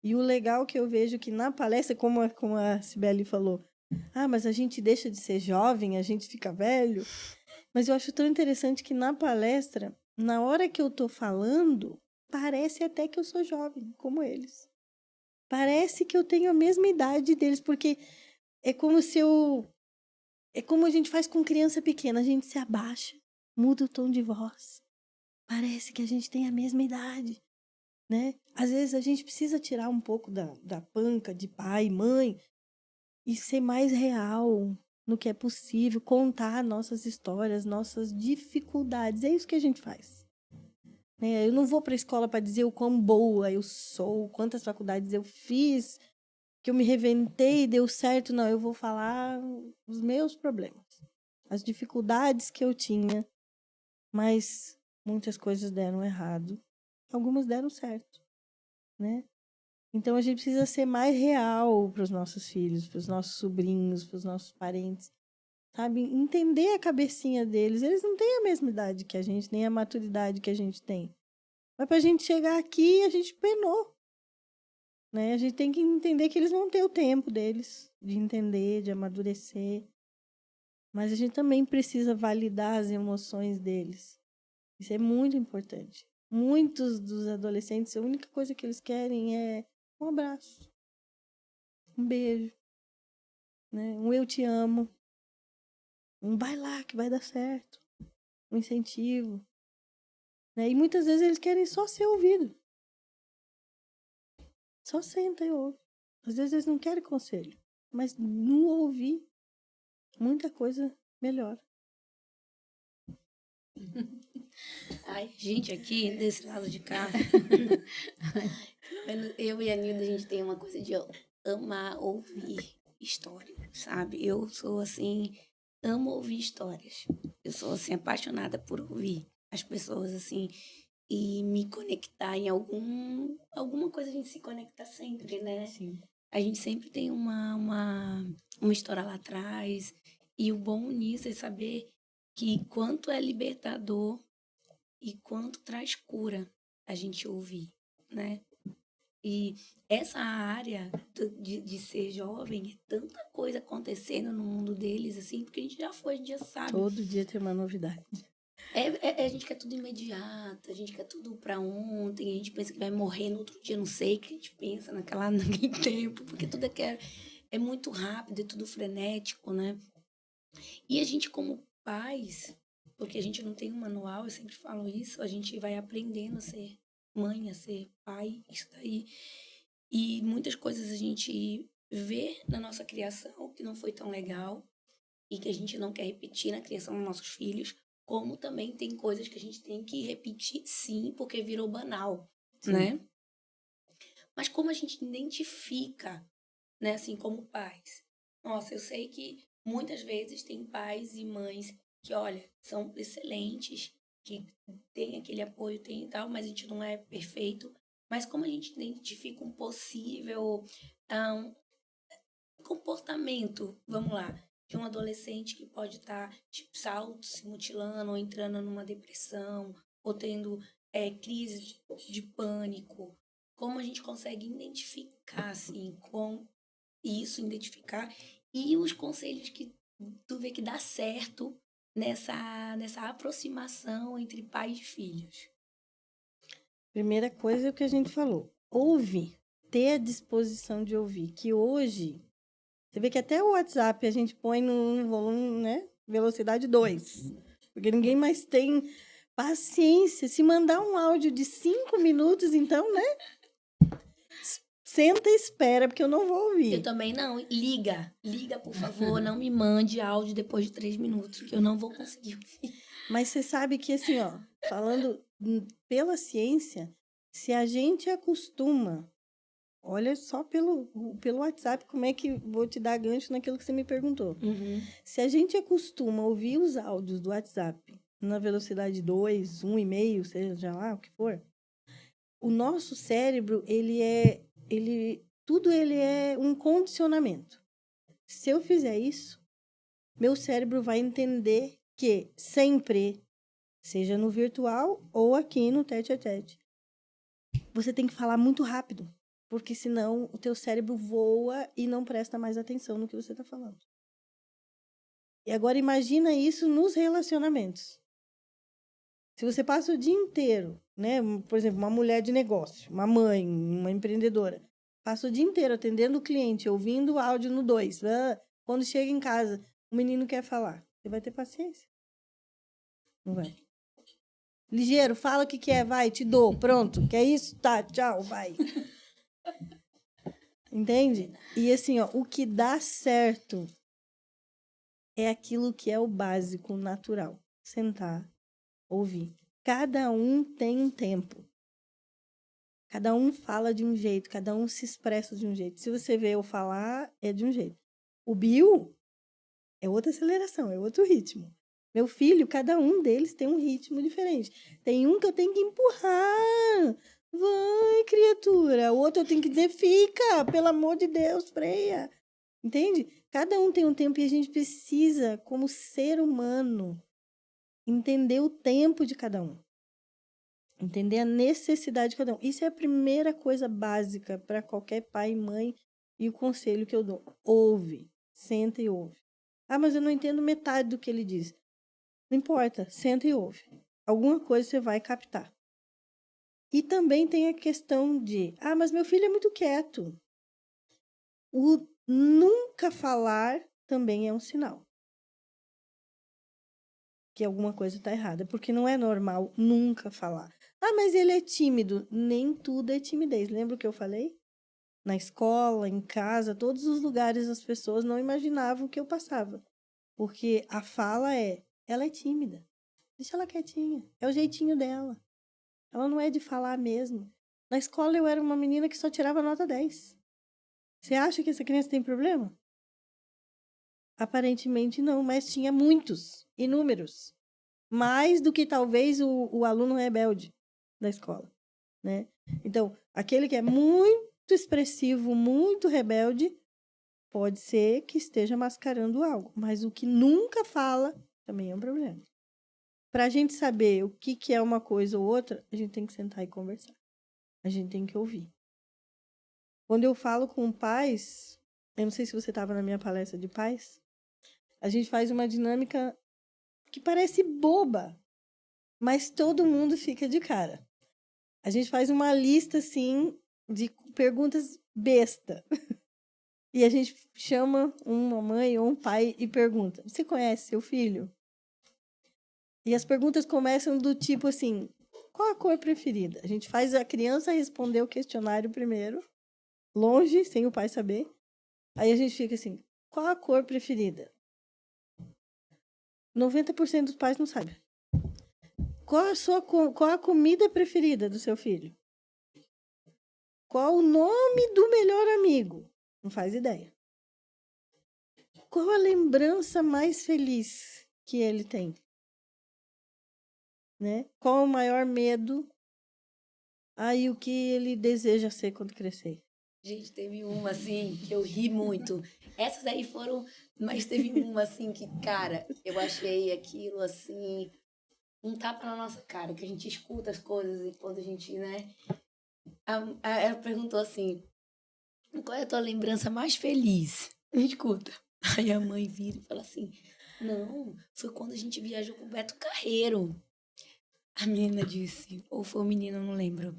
E o legal que eu vejo que na palestra, como a Cibele falou, mas a gente deixa de ser jovem, a gente fica velho. Mas eu acho tão interessante que na palestra, na hora que eu tô falando, parece até que eu sou jovem, como eles. Parece que eu tenho a mesma idade deles, porque é como se eu... É como a gente faz com criança pequena, a gente se abaixa, muda o tom de voz. Parece que a gente tem a mesma idade. Né? Às vezes a gente precisa tirar um pouco da panca de pai, mãe e ser mais real no que é possível, contar nossas histórias, nossas dificuldades. É isso que a gente faz. Né? Eu não vou para a escola para dizer o quão boa eu sou, quantas faculdades eu fiz, que eu me reinventei e deu certo. Não, eu vou falar os meus problemas, as dificuldades que eu tinha, mas muitas coisas deram errado, algumas deram certo. Né? Então a gente precisa ser mais real para os nossos filhos, para os nossos sobrinhos, para os nossos parentes, sabe? Entender a cabecinha deles. Eles não têm a mesma idade que a gente, nem a maturidade que a gente tem. Mas para a gente chegar aqui, a gente penou, né? A gente tem que entender que eles vão ter o tempo deles de entender, de amadurecer. Mas a gente também precisa validar as emoções deles. Isso é muito importante. Muitos dos adolescentes, a única coisa que eles querem é um abraço, um beijo, né? Um eu te amo, um vai lá que vai dar certo, um incentivo. né? E muitas vezes eles querem só ser ouvido. Só senta e ouve. Às vezes eles não querem conselho, mas no ouvir, muita coisa melhora. Ai, gente, aqui desse lado de cá, pelo menos eu e a Nilda, a gente tem uma coisa de amar ouvir história, sabe? Eu sou assim, amo ouvir histórias. Eu sou assim, apaixonada por ouvir as pessoas assim e me conectar em alguma coisa a gente se conecta sempre, né? Sim. A gente sempre tem uma história lá atrás. E o bom nisso é saber que quanto é libertador e quanto traz cura a gente ouvir, né? E essa área de ser jovem, é tanta coisa acontecendo no mundo deles, assim, porque a gente já foi, a gente já sabe. Todo dia tem uma novidade. A gente quer tudo imediato, a gente quer tudo pra ontem, a gente pensa que vai morrer no outro dia, não sei o que a gente pensa naquele tempo, porque tudo é muito rápido, é tudo frenético, né? E a gente, como pais, porque a gente não tem um manual, eu sempre falo isso, a gente vai aprendendo a ser mãe, a ser pai, isso daí. E muitas coisas a gente vê na nossa criação que não foi tão legal e que a gente não quer repetir na criação dos nossos filhos, como também tem coisas que a gente tem que repetir sim, porque virou banal, Sim. né? Mas como a gente identifica, né, assim, como pais? Nossa, eu sei que muitas vezes tem pais e mães que, olha, são excelentes, que tem aquele apoio, tem e tal, mas a gente não é perfeito. Mas como a gente identifica um possível comportamento, vamos lá, de um adolescente que pode estar tipo, se mutilando, ou entrando numa depressão, ou tendo crise de pânico, como a gente consegue identificar, assim, com isso, identificar, e os conselhos que tu vê que dá certo nessa aproximação entre pais e filhos. Primeira coisa é o que a gente falou. Ouvir. Ter a disposição de ouvir. Que hoje, você vê que até o WhatsApp a gente põe no volume, né? Velocidade 2. Porque ninguém mais tem paciência. Se mandar um áudio de 5 minutos, então, né? Senta e espera, porque eu não vou Eu ouvir. também não. Liga, por favor, não me mande áudio depois de 3 minutos, que eu não vou conseguir ouvir. Mas você sabe que, assim, ó, falando pela ciência, se a gente acostuma, olha só pelo WhatsApp, como é que vou te dar gancho naquilo que você me perguntou. Uhum. Se a gente acostuma a ouvir os áudios do WhatsApp na velocidade 2, 1,5, seja lá o que for, o nosso cérebro, tudo ele é um condicionamento. Se eu fizer isso, meu cérebro vai entender que sempre, seja no virtual ou aqui no tete-a-tete, você tem que falar muito rápido, porque senão o teu cérebro voa e não presta mais atenção no que você está falando. E agora imagina isso nos relacionamentos. Se você passa o dia inteiro, né, por exemplo, uma mulher de negócio, uma mãe, uma empreendedora, passa o dia inteiro atendendo o cliente, ouvindo o áudio no 2, quando chega em casa, o menino quer falar. Você vai ter paciência? Não vai. Ligeiro, fala o que quer, vai, te dou, pronto. Quer isso? Tá, tchau, vai. Entende? E assim, ó, o que dá certo é aquilo que é o básico, o natural. Sentar, ouvir. Cada um tem um tempo. Cada um fala de um jeito, cada um se expressa de um jeito. Se você vê eu falar, é de um jeito. O Bill é outra aceleração, é outro ritmo. Meu filho, cada um deles tem um ritmo diferente. Tem um que eu tenho que empurrar. Vai, criatura. O outro eu tenho que dizer, fica, pelo amor de Deus, freia. Entende? Cada um tem um tempo e a gente precisa, como ser humano, entender o tempo de cada um. Entender a necessidade de cada um. Isso é a primeira coisa básica para qualquer pai e mãe. E o conselho que eu dou. Ouve. Senta e ouve. Ah, mas eu não entendo metade do que ele diz. Não importa. Senta e ouve. Alguma coisa você vai captar. E também tem a questão de... Ah, mas meu filho é muito quieto. O nunca falar também é um sinal. que alguma coisa está errada, porque não é normal nunca falar. Ah, mas ele é tímido. Nem tudo é timidez. Lembra o que eu falei? Na escola, em casa, todos os lugares as pessoas não imaginavam o que eu passava. Porque a fala ela é tímida. Deixa ela quietinha. É o jeitinho dela. Ela não é de falar mesmo. Na escola eu era uma menina que só tirava nota 10. Você acha que essa criança tem problema? Aparentemente não, mas tinha muitos, inúmeros. Mais do que talvez o aluno rebelde da escola, né? Então, aquele que é muito expressivo, muito rebelde, pode ser que esteja mascarando algo, mas o que nunca fala também é um problema. Para a gente saber o que é uma coisa ou outra, a gente tem que sentar e conversar. A gente tem que ouvir. Quando eu falo com pais, eu não sei se você estava na minha palestra de pais, a gente faz uma dinâmica que parece boba, mas todo mundo fica de cara. A gente faz uma lista, assim, de perguntas besta. E a gente chama uma mãe ou um pai e pergunta: você conhece seu filho? E as perguntas começam do tipo assim: qual a cor preferida? A gente faz a criança responder o questionário primeiro, longe, sem o pai saber. Aí a gente fica assim: qual a cor preferida? 90% dos pais não sabem. Qual a comida preferida do seu filho? Qual o nome do melhor amigo? Não faz ideia. Qual a lembrança mais feliz que ele tem? Né? Qual o maior medo? Aí o que ele deseja ser quando crescer? Gente, teve uma assim que eu ri muito. Essas aí foram, mas teve uma assim que, cara, eu achei aquilo assim, um tapa na nossa cara, que a gente escuta as coisas e quando a gente, né? Ela perguntou assim: qual é a tua lembrança mais feliz? A gente escuta. Aí a mãe vira e fala assim: não, foi quando a gente viajou com o Beto Carreiro. A menina disse, ou foi o menino, não lembro.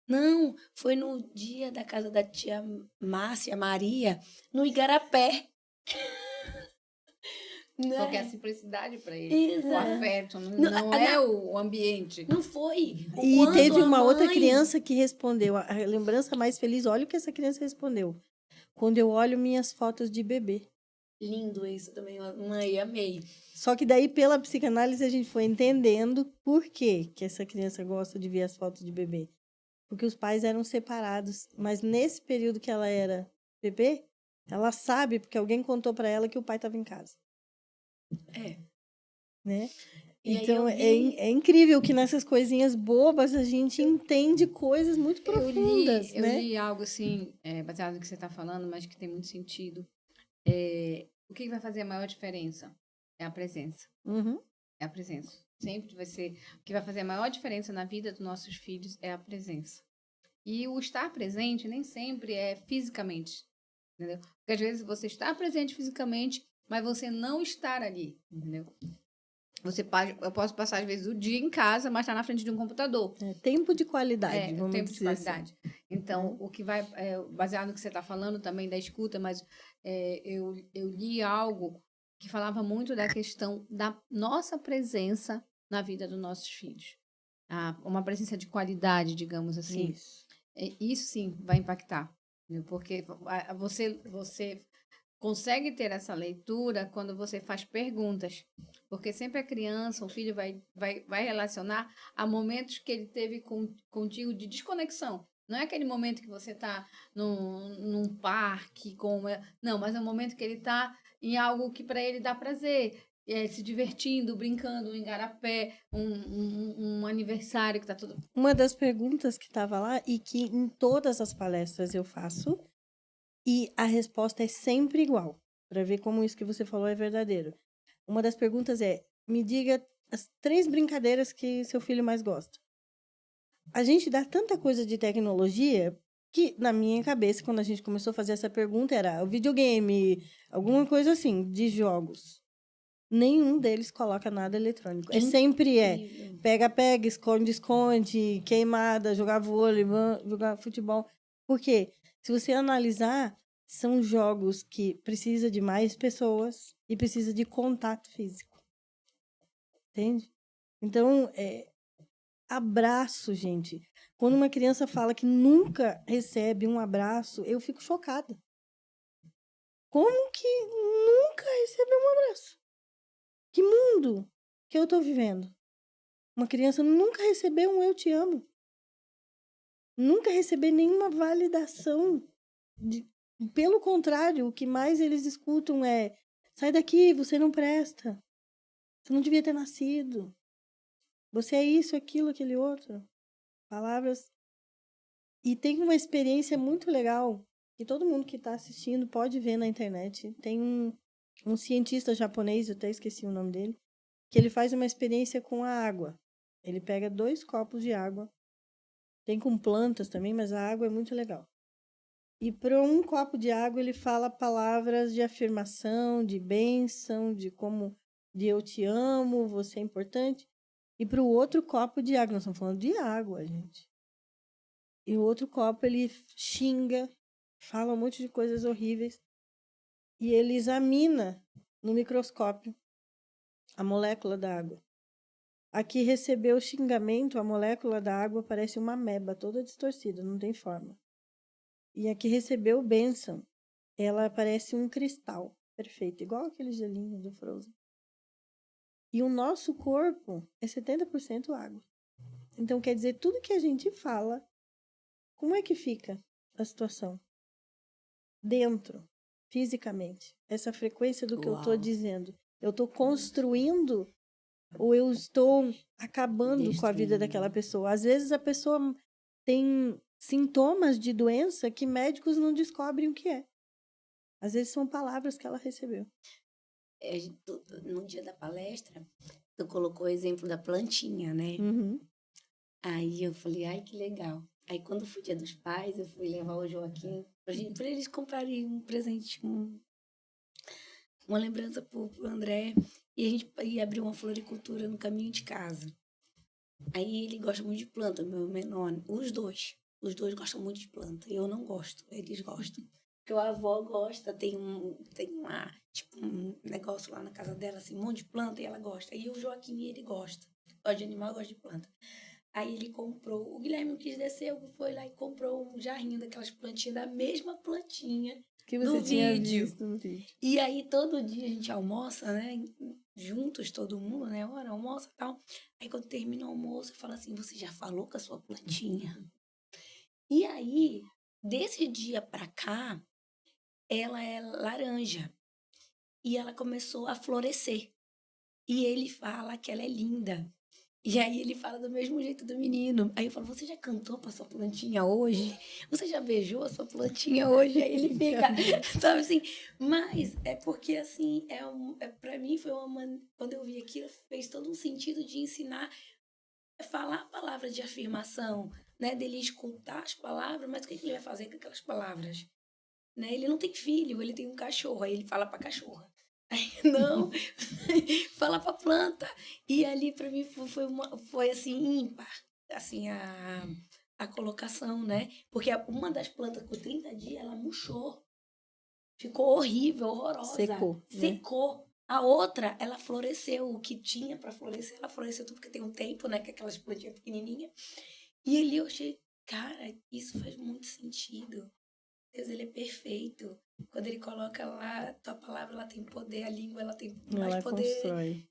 Não, foi no dia da casa da tia Márcia, Maria, no Igarapé. Porque é a Né? simplicidade para ele. O afeto, não é o ambiente. Não foi. E teve uma outra criança que respondeu, a lembrança mais feliz, olha o que essa criança respondeu. Quando eu olho minhas fotos de bebê. Lindo isso também, mãe, amei. Só que daí, pela psicanálise, a gente foi entendendo por que essa criança gosta de ver as fotos de bebê. Porque os pais eram separados. Mas nesse período que ela era bebê, ela sabe, porque alguém contou para ela que o pai estava em casa. É. Né? E então, aí eu vi... é incrível que nessas coisinhas bobas a gente entende coisas muito profundas, eu né? li algo assim, baseado no que você está falando, mas que tem muito sentido. O que vai fazer a maior diferença? É a presença. Uhum. É a presença. Sempre vai ser. O que vai fazer a maior diferença na vida dos nossos filhos é a presença. E o estar presente nem sempre é fisicamente. Entendeu? Porque às vezes você está presente fisicamente, mas você não estar ali. Entendeu? Eu posso passar, às vezes, o dia em casa, mas estar na frente de um computador. É tempo de qualidade, vamos tempo de dizer qualidade. assim. Então, o que vai, baseado no que você está falando também da escuta, mas eu li algo que falava muito da questão da nossa presença na vida dos nossos filhos. Uma presença de qualidade, digamos assim. Isso. Isso sim vai impactar, né? Porque você consegue ter essa leitura quando você faz perguntas, porque sempre a criança, o filho vai relacionar a momentos que ele teve contigo de desconexão. Não é aquele momento que você está num parque, não, mas é um momento que ele está em algo que para ele dá prazer, se divertindo, brincando, um igarapé, um aniversário que está tudo... Uma das perguntas que estava lá e que em todas as palestras eu faço, e a resposta é sempre igual, para ver como isso que você falou é verdadeiro. Uma das perguntas é: me diga as 3 brincadeiras que seu filho mais gosta. A gente dá tanta coisa de tecnologia que, na minha cabeça, quando a gente começou a fazer essa pergunta, era o videogame, alguma coisa assim, de jogos. Nenhum deles coloca nada eletrônico. Sempre pega, esconde, queimada, jogar vôlei, jogar futebol. Por quê? Se você analisar, são jogos que precisa de mais pessoas e precisa de contato físico. entende? Então, abraço, gente. Quando uma criança fala que nunca recebe um abraço, eu fico chocada. Como que nunca recebeu um abraço? Que mundo que eu tô vivendo? Uma criança nunca recebeu um eu te amo. Nunca receber nenhuma validação. Pelo contrário, o que mais eles escutam é: sai daqui, você não presta. Você não devia ter nascido. Você é isso, aquilo, aquele outro. Palavras. E tem uma experiência muito legal que todo mundo que está assistindo pode ver na internet. Tem um cientista japonês, eu até esqueci o nome dele, que ele faz uma experiência com a água. Ele pega 2 copos de água. Tem com plantas também, mas a água é muito legal. E para um copo de água ele fala palavras de afirmação, de bênção, de eu te amo, você é importante. E para o outro copo de água, nós estamos falando de água, gente. E o outro copo ele xinga, fala um monte de coisas horríveis. E ele examina no microscópio a molécula da água. A que recebeu o xingamento, a molécula da água parece uma ameba toda distorcida, não tem forma. E a que recebeu bênção, ela parece um cristal perfeito, igual aquele gelinho do Frozen. E o nosso corpo é 70% água. Então, quer dizer, tudo que a gente fala, como é que fica a situação? Dentro, fisicamente. Essa frequência do que eu estou dizendo. Eu estou construindo ou eu estou acabando com a vida daquela pessoa. Às vezes a pessoa tem sintomas de doença que médicos não descobrem o que é. Às vezes são palavras que ela recebeu. No dia da palestra, tu colocou o exemplo da plantinha, né? Uhum. Aí eu falei, ai, que legal. Aí quando foi dia dos pais, eu fui levar o Joaquim pra eles comprarem um presente, uma lembrança pro André. E a gente ia abrir uma floricultura no caminho de casa. Aí ele gosta muito de planta, meu menor. Os dois gostam muito de planta. Eu não gosto, eles gostam. Porque a avó gosta, tem um negócio lá na casa dela, assim, um monte de planta e ela gosta. E o Joaquim, ele gosta. Gosta de animal, gosta de planta. Aí ele comprou, o Guilherme quis descer, foi lá e comprou um jarrinho daquelas plantinhas, da mesma plantinha Que do você tinha vídeo. visto no vídeo. E aí todo dia a gente almoça, né? Juntos, todo mundo, né? Hora, almoça e tal. Aí quando termina o almoço, fala assim, você já falou com a sua plantinha? E aí, desse dia pra cá, ela é laranja. E ela começou a florescer. E ele fala que ela é linda. E aí ele fala do mesmo jeito do menino. Aí eu falo, você já cantou pra sua plantinha hoje? Você já beijou a sua plantinha hoje? Aí ele fica, sabe assim? Mas é porque, assim, pra mim foi quando eu vi aquilo, fez todo um sentido de ensinar, falar a palavra de afirmação, né? Dele escutar as palavras, mas o que ele vai fazer com aquelas palavras? Né? Ele não tem filho, ele tem um cachorro, aí ele fala pra cachorra. Aí, não, fala pra planta. E ali pra mim foi assim, ímpar, assim, a colocação, né? Porque uma das plantas com 30 dias, ela murchou. Ficou horrível, horrorosa. Secou, né? Secou. A outra, ela floresceu. O que tinha pra florescer, ela floresceu tudo, porque tem um tempo, né? Que é aquelas plantinhas pequenininhas. E ali eu achei, cara, isso faz muito sentido. Deus, ele é perfeito. Quando ele coloca lá, tua palavra, ela tem poder, a língua, ela tem mais Ela poder, constrói.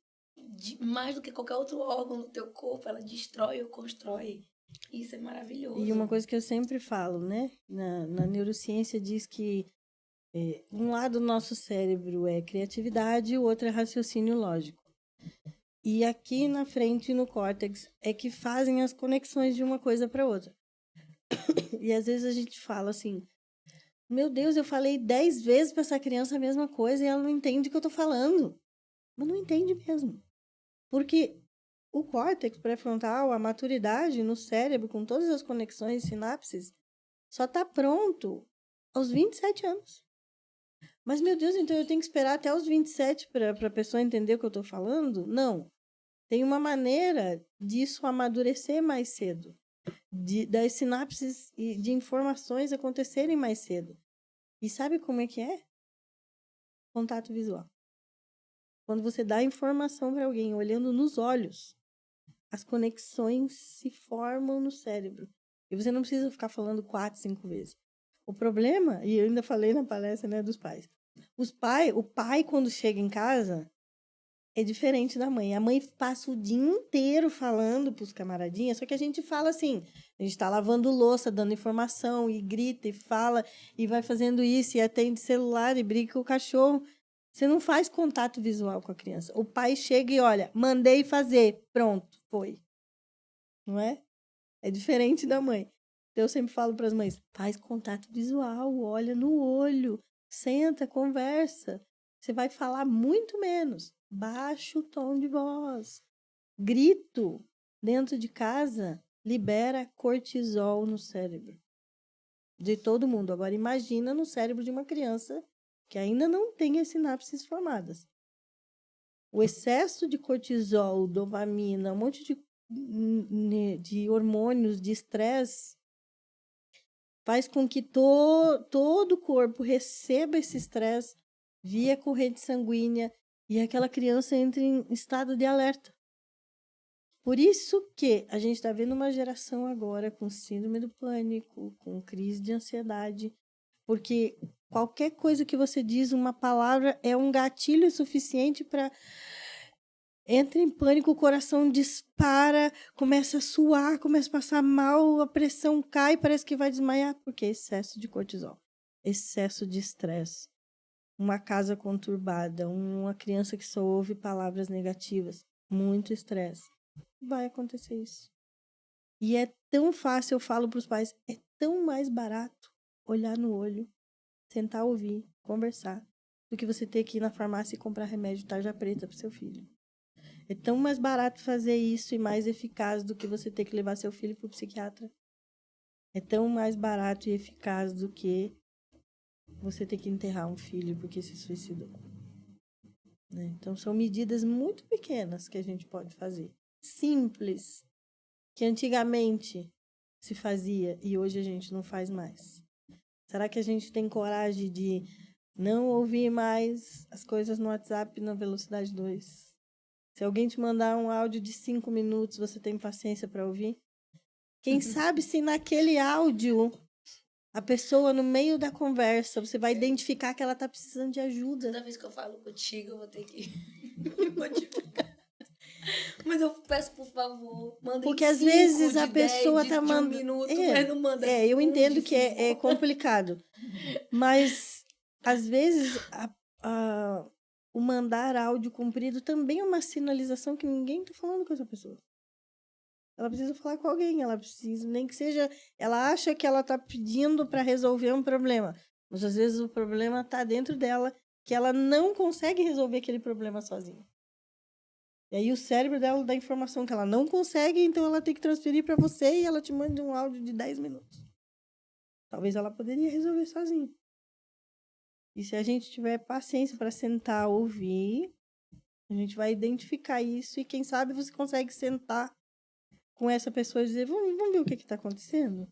mais do que qualquer outro órgão do teu corpo, ela destrói ou constrói. Isso é maravilhoso. E uma coisa que eu sempre falo, né? Na neurociência diz que um lado do nosso cérebro é criatividade e o outro é raciocínio lógico. E aqui na frente, no córtex, é que fazem as conexões de uma coisa para outra. E às vezes a gente fala assim, meu Deus, eu falei 10 vezes para essa criança a mesma coisa e ela não entende o que eu tô falando. Mas não entende mesmo. Porque o córtex pré-frontal, a maturidade no cérebro, com todas as conexões e sinapses, só está pronto aos 27 anos. Mas, meu Deus, então eu tenho que esperar até os 27 para a pessoa entender o que eu estou falando? Não. Tem uma maneira disso amadurecer mais cedo. Das sinapses e de informações acontecerem mais cedo. E sabe como é que é? Contato visual. Quando você dá informação para alguém olhando nos olhos, as conexões se formam no cérebro. E você não precisa ficar falando 4, 5 vezes. O problema, e eu ainda falei na palestra, né, dos pais. O pai, quando chega em casa, é diferente da mãe. A mãe passa o dia inteiro falando para os camaradinhas, só que a gente fala assim, a gente está lavando louça, dando informação, e grita, e fala, e vai fazendo isso, e atende celular, e briga com o cachorro. Você não faz contato visual com a criança. O pai chega e olha, mandei fazer, pronto, foi. Não é? É diferente da mãe. Então, eu sempre falo para as mães, faz contato visual, olha no olho, senta, conversa. Você vai falar muito menos. Baixa o tom de voz. Grito dentro de casa libera cortisol no cérebro de todo mundo. Agora, imagina no cérebro de uma criança que ainda não tem as sinapses formadas. O excesso de cortisol, dopamina, um monte de hormônios de estresse faz com que todo o corpo receba esse estresse via corrente sanguínea e aquela criança entre em estado de alerta. Por isso que a gente está vendo uma geração agora com síndrome do pânico, com crise de ansiedade, porque qualquer coisa que você diz, uma palavra, é um gatilho suficiente para entra em pânico, o coração dispara, começa a suar, começa a passar mal, a pressão cai, parece que vai desmaiar, porque é excesso de cortisol, excesso de estresse, uma casa conturbada, uma criança que só ouve palavras negativas, muito estresse. Vai acontecer isso. E é tão fácil, eu falo para os pais, é tão mais barato olhar no olho, tentar ouvir, conversar, do que você ter que ir na farmácia e comprar remédio tarja preta para o seu filho. É tão mais barato fazer isso e mais eficaz do que você ter que levar seu filho para o psiquiatra. É tão mais barato e eficaz do que você ter que enterrar um filho porque se suicidou. Né? Então, são medidas muito pequenas que a gente pode fazer. Simples. Que antigamente se fazia e hoje a gente não faz mais. Será que a gente tem coragem de não ouvir mais as coisas no WhatsApp na velocidade 2? Se alguém te mandar um áudio de 5 minutos, você tem paciência para ouvir? Quem sabe se naquele áudio, a pessoa, no meio da conversa, você vai identificar que ela está precisando de ajuda. Toda vez que eu falo contigo, eu vou ter que me modificar. Mas eu peço, por favor, mandem Porque às 5 vezes a de pessoa 10, tá de um mandando. minuto, mas não manda Eu entendo de que é 5. complicado. Mas, às vezes, o mandar áudio comprido também é uma sinalização que ninguém tá falando com essa pessoa. Ela precisa falar com alguém, ela precisa, nem que seja. Ela acha que ela tá pedindo para resolver um problema. Mas às vezes o problema tá dentro dela, que ela não consegue resolver aquele problema sozinha. E aí o cérebro dela dá informação que ela não consegue, então ela tem que transferir para você e ela te manda um áudio de 10 minutos. Talvez ela poderia resolver sozinha. E se a gente tiver paciência para sentar, ouvir, a gente vai identificar isso e quem sabe você consegue sentar com essa pessoa e dizer, vamos ver o que está acontecendo?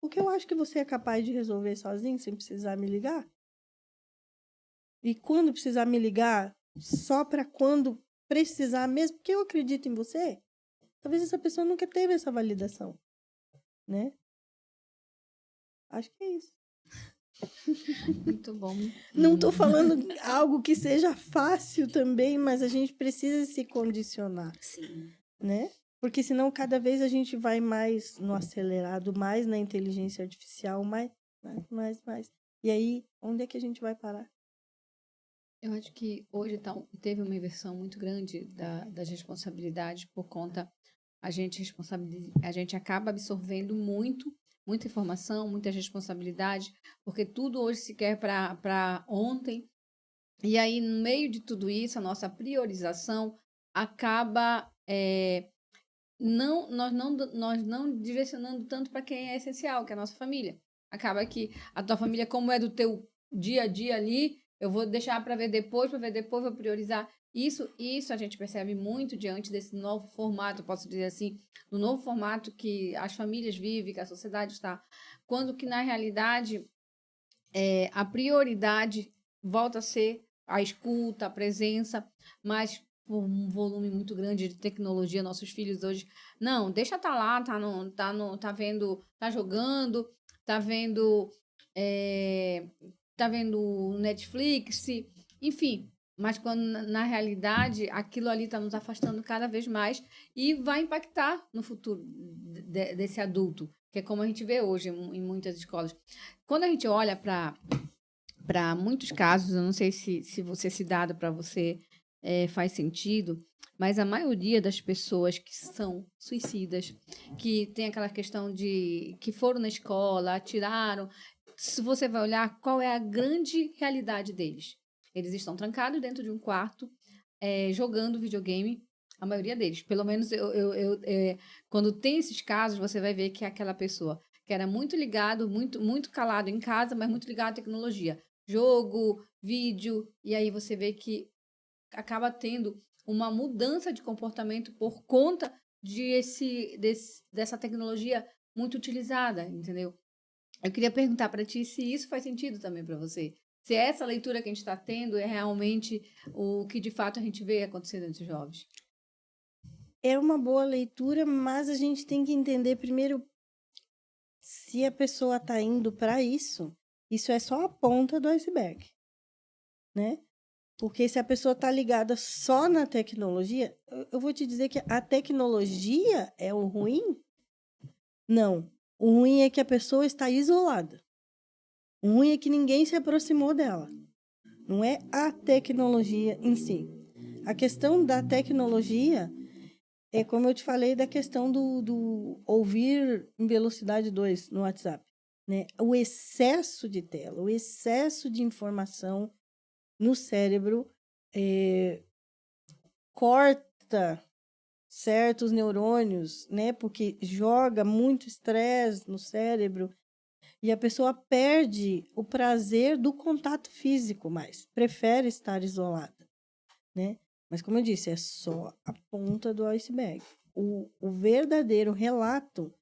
O que eu acho que você é capaz de resolver sozinho, sem precisar me ligar? E quando precisar me ligar, só para quando precisar mesmo, porque eu acredito em você, talvez essa pessoa nunca teve essa validação, né? Acho que é isso. Muito bom. Não estou falando algo que seja fácil também, mas a gente precisa se condicionar. Sim. Né? Porque senão cada vez a gente vai mais no acelerado, mais na inteligência artificial, mais. E aí, onde é que a gente vai parar? Eu acho que hoje teve uma inversão muito grande das responsabilidades por conta a gente acaba absorvendo muita informação, muitas responsabilidades, porque tudo hoje se quer para ontem. E aí, no meio de tudo isso, a nossa priorização acaba nós não direcionando tanto para quem é essencial, que é a nossa família. Acaba que a tua família, como é do teu dia a dia ali, eu vou deixar para ver depois, vou priorizar. Isso a gente percebe muito diante desse novo formato, posso dizer assim, do novo formato que as famílias vivem, que a sociedade está. Quando que, na realidade, a prioridade volta a ser a escuta, a presença, mas por um volume muito grande de tecnologia, nossos filhos hoje, não, deixa tá lá, tá vendo, tá jogando, tá vendo, é, tá vendo Netflix, enfim, mas quando na realidade aquilo ali está nos afastando cada vez mais e vai impactar no futuro desse adulto, que é como a gente vê hoje em muitas escolas. Quando a gente olha para muitos casos, eu não sei se você esse dado para você faz sentido, mas a maioria das pessoas que são suicidas, que tem aquela questão de que foram na escola, atiraram, se você vai olhar qual é a grande realidade deles. Eles estão trancados dentro de um quarto, jogando videogame, a maioria deles. Pelo menos quando tem esses casos, você vai ver que é aquela pessoa que era muito ligado, muito calado em casa, mas muito ligado à tecnologia. Jogo, vídeo, e aí você vê que acaba tendo uma mudança de comportamento por conta dessa tecnologia muito utilizada, entendeu? Eu queria perguntar para ti se isso faz sentido também para você. Se essa leitura que a gente está tendo é realmente o que de fato a gente vê acontecendo entre os jovens. É uma boa leitura, mas a gente tem que entender primeiro se a pessoa está indo para isso é só a ponta do iceberg, né? Porque se a pessoa está ligada só na tecnologia, eu vou te dizer que a tecnologia é o ruim? Não. O ruim é que a pessoa está isolada. O ruim é que ninguém se aproximou dela. Não é a tecnologia em si. A questão da tecnologia é como eu te falei da questão do ouvir em velocidade 2 no WhatsApp, né? O excesso de tela, o excesso de informação no cérebro corta certos neurônios, né? Porque joga muito estresse no cérebro e a pessoa perde o prazer do contato físico mais, prefere estar isolada, né? Mas como eu disse, é só a ponta do iceberg. O verdadeiro relato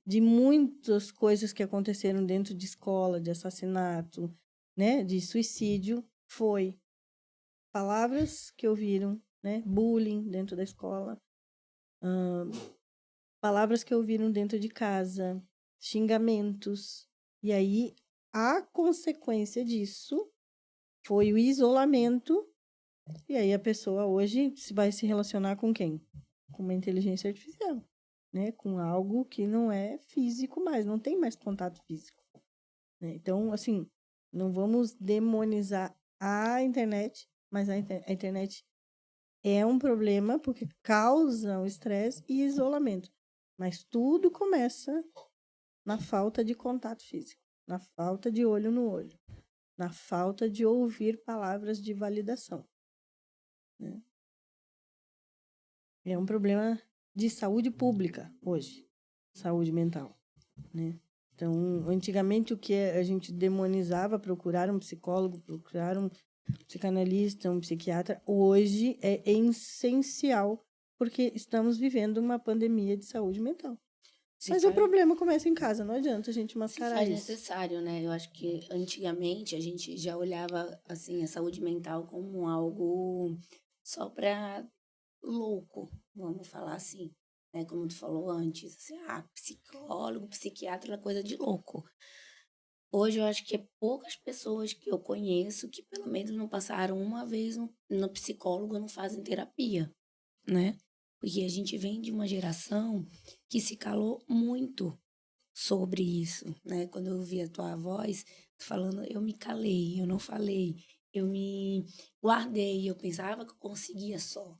de muitas coisas que aconteceram dentro de escola, de assassinato, né, de suicídio, foi palavras que ouviram, né, bullying dentro da escola, palavras que ouviram dentro de casa, xingamentos. E aí, a consequência disso foi o isolamento. E aí, a pessoa hoje vai se relacionar com quem? Com uma inteligência artificial, né? Com algo que não é físico mais, não tem mais contato físico, né? Então, assim, não vamos demonizar a internet, mas a internet é um problema porque causa o estresse e isolamento. Mas tudo começa na falta de contato físico, na falta de olho no olho, na falta de ouvir palavras de validação, né? É um problema de saúde pública hoje, saúde mental, né? Então, antigamente o que a gente demonizava, procurar um psicólogo, procurar um psicanalista, um psiquiatra, hoje é essencial porque estamos vivendo uma pandemia de saúde mental. Mas o problema começa em casa, não adianta a gente Se mascarar faz isso. necessário, né? Eu acho que antigamente a gente já olhava assim a saúde mental como algo só para louco, vamos falar assim, né? Como tu falou antes, assim, psicólogo, psiquiatra é coisa de louco. Hoje eu acho que é poucas pessoas que eu conheço que pelo menos não passaram uma vez no psicólogo ou não fazem terapia, né? Porque a gente vem de uma geração que se calou muito sobre isso, né? Quando eu ouvi a tua voz falando, eu me calei, eu não falei, eu me guardei, eu pensava que eu conseguia só,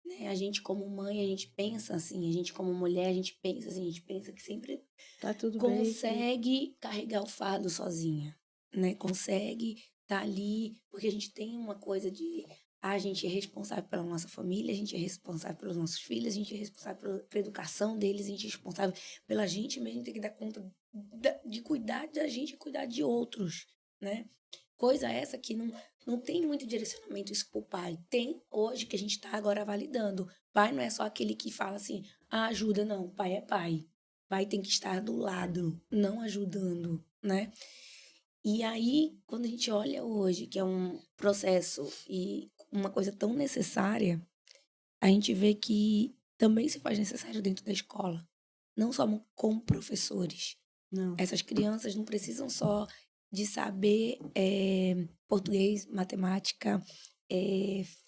né? A gente como mãe, a gente pensa assim, a gente como mulher, a gente pensa assim, a gente pensa que sempre Tá tudo bem. consegue carregar o fardo sozinha, né? Consegue estar ali, porque a gente tem uma coisa de a gente é responsável pela nossa família, a gente é responsável pelos nossos filhos, a gente é responsável pela educação deles, a gente é responsável pela gente mesmo, tem que dar conta de cuidar da gente e cuidar de outros, né? Coisa essa que não tem muito direcionamento isso pro pai. Tem hoje que a gente está agora validando. Pai não é só aquele que fala assim, ajuda, não. Pai é pai. Pai tem que estar do lado, não ajudando, né? E aí, quando a gente olha hoje, que é um processo e uma coisa tão necessária, a gente vê que também se faz necessário dentro da escola, não só com professores. Não. Essas crianças não precisam só de saber português, matemática,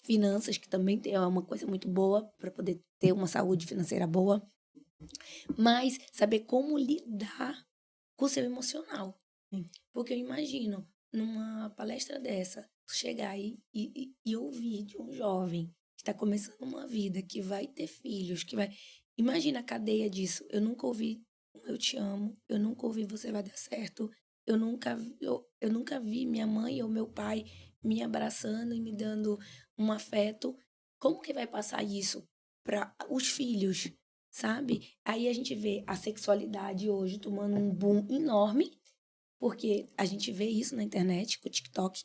finanças, que também é uma coisa muito boa para poder ter uma saúde financeira boa, mas saber como lidar com o seu emocional. Sim. Porque eu imagino, numa palestra dessa, tu chegar aí e ouvir de um jovem que está começando uma vida, que vai ter filhos, que vai. Imagina a cadeia disso. Eu nunca ouvi um eu te amo, eu nunca ouvi você vai dar certo, eu nunca vi minha mãe ou meu pai me abraçando e me dando um afeto. Como que vai passar isso para os filhos, sabe? Aí a gente vê a sexualidade hoje tomando um boom enorme, porque a gente vê isso na internet, com o TikTok,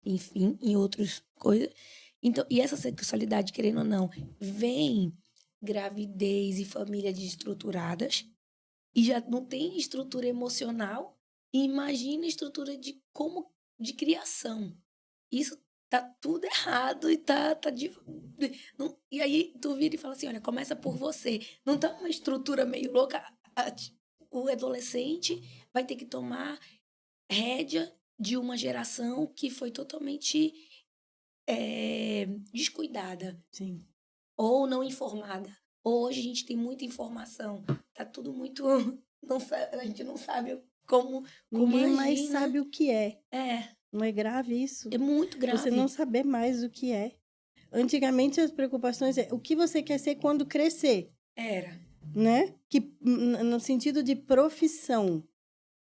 enfim, em outras coisas. Então, e essa sexualidade, querendo ou não, vem gravidez e famílias desestruturadas e já não tem estrutura emocional. E imagina a estrutura de criação. Isso tá tudo errado e e aí tu vira e fala assim, olha, começa por você. Não tá uma estrutura meio louca? O adolescente vai ter que tomar rédea de uma geração que foi totalmente descuidada Sim. ou não informada. Hoje a gente tem muita informação, tá tudo muito. A gente não sabe como Ninguém mais agir, né? sabe o que é. É, Não é grave isso? é muito Você não grave. saber mais o que é. Antigamente as preocupações é o que você quer ser quando crescer, Era. né? Que no sentido de profissão.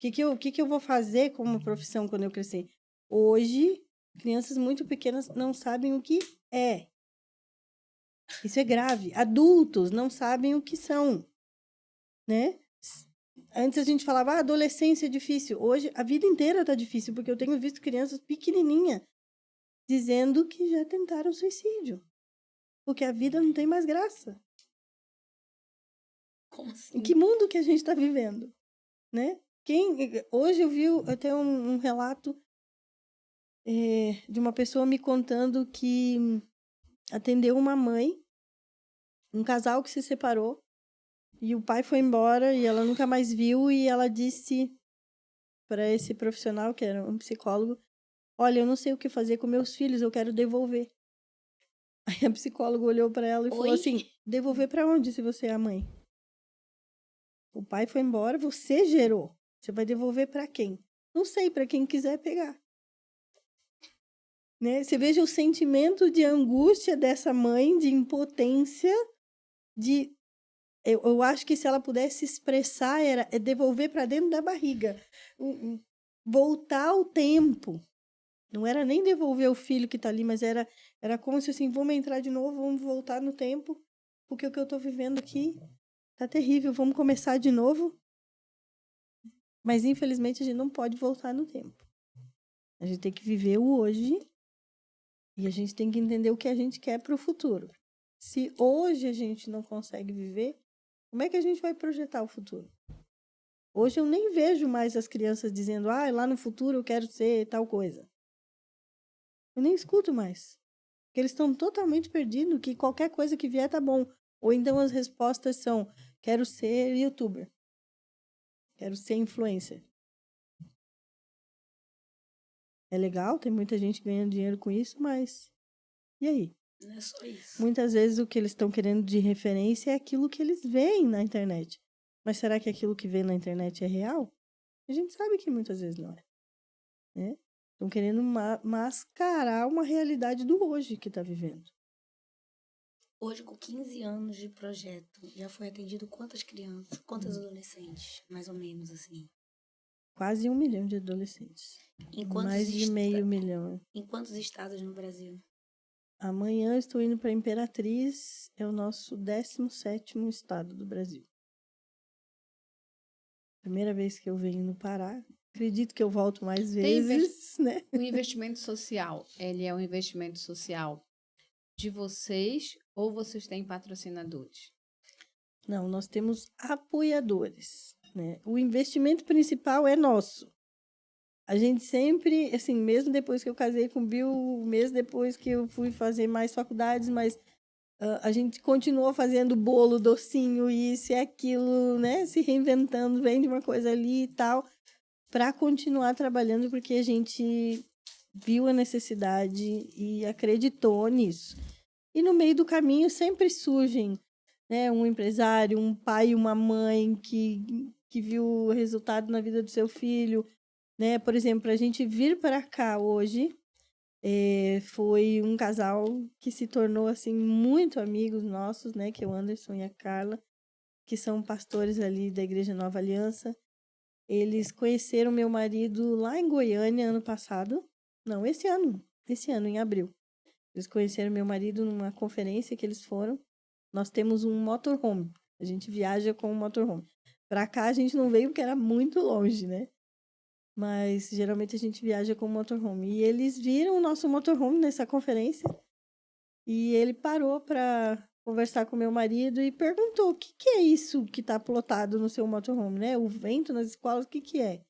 O que eu vou fazer como profissão quando eu crescer? Hoje, crianças muito pequenas não sabem o que é. Isso é grave. Adultos não sabem o que são, né? Antes a gente falava, adolescência é difícil. Hoje, a vida inteira tá difícil, porque eu tenho visto crianças pequenininhas dizendo que já tentaram suicídio. Porque a vida não tem mais graça. Como Em assim? que mundo que a gente está vivendo, né? Hoje eu vi até um relato de uma pessoa me contando que atendeu uma mãe, um casal que se separou, e o pai foi embora e ela nunca mais viu, e ela disse para esse profissional, que era um psicólogo, olha, eu não sei o que fazer com meus filhos, eu quero devolver. Aí a psicóloga olhou para ela e falou Oi? assim, devolver para onde se você é a mãe? O pai foi embora, você gerou. Você vai devolver para quem? Não sei, para quem quiser pegar. Né? Você veja o sentimento de angústia dessa mãe, de impotência, de... Eu acho que se ela pudesse expressar, é devolver para dentro da barriga. Voltar ao tempo. Não era nem devolver o filho que está ali, mas era como se assim, vamos entrar de novo, vamos voltar no tempo, porque o que eu estou vivendo aqui tá terrível, vamos começar de novo. Mas, infelizmente, a gente não pode voltar no tempo. A gente tem que viver o hoje e a gente tem que entender o que a gente quer para o futuro. Se hoje a gente não consegue viver, como é que a gente vai projetar o futuro? Hoje eu nem vejo mais as crianças dizendo, lá no futuro eu quero ser tal coisa. Eu nem escuto mais. Porque eles estão totalmente perdidos, que qualquer coisa que vier tá bom. Ou então as respostas são, quero ser youtuber. Quero ser influencer. É legal, tem muita gente ganhando dinheiro com isso, mas e aí? Não é só isso. Muitas vezes o que eles estão querendo de referência é aquilo que eles veem na internet. Mas será que aquilo que vê na internet é real? A gente sabe que muitas vezes não é. Né? Estão querendo mascarar uma realidade do hoje que está vivendo. Hoje, com 15 anos de projeto, já foi atendido quantas crianças, quantos adolescentes, mais ou menos assim? Quase 1 milhão de adolescentes. Em quantos, Mais de meio milhão. em quantos estados no Brasil? Amanhã eu estou indo para Imperatriz, é o nosso 17º estado do Brasil. Primeira vez que eu venho no Pará. Acredito que eu volto mais vezes, né? O investimento social, ele é um investimento social de vocês ou vocês têm patrocinadores? Não, nós temos apoiadores, né? O investimento principal é nosso. a gente sempre, assim, mesmo depois que eu casei com o Bill, mesmo depois que eu fui fazer mais faculdades, mas a gente continuou fazendo bolo, docinho, isso e aquilo, né? Se reinventando, vende uma coisa ali e tal, para continuar trabalhando, porque a gente viu a necessidade e acreditou nisso. E no meio do caminho sempre surgem, né, um empresário, um pai e uma mãe que viu o resultado na vida do seu filho, né? Por exemplo, a gente vir para cá hoje, foi um casal que se tornou assim muito amigos nossos, né? Que é o Anderson e a Carla, que são pastores ali da Igreja Nova Aliança. Eles conheceram meu marido lá em Goiânia ano passado. Não, esse ano, em abril. Eles conheceram meu marido numa conferência que eles foram. Nós temos um motorhome. A gente viaja com um motorhome. Para cá a gente não veio porque era muito longe, né? Mas geralmente a gente viaja com motorhome. E eles viram o nosso motorhome nessa conferência. E ele parou para conversar com meu marido e perguntou: o que é isso que está plotado no seu motorhome, né? O vento nas escolas, o que é?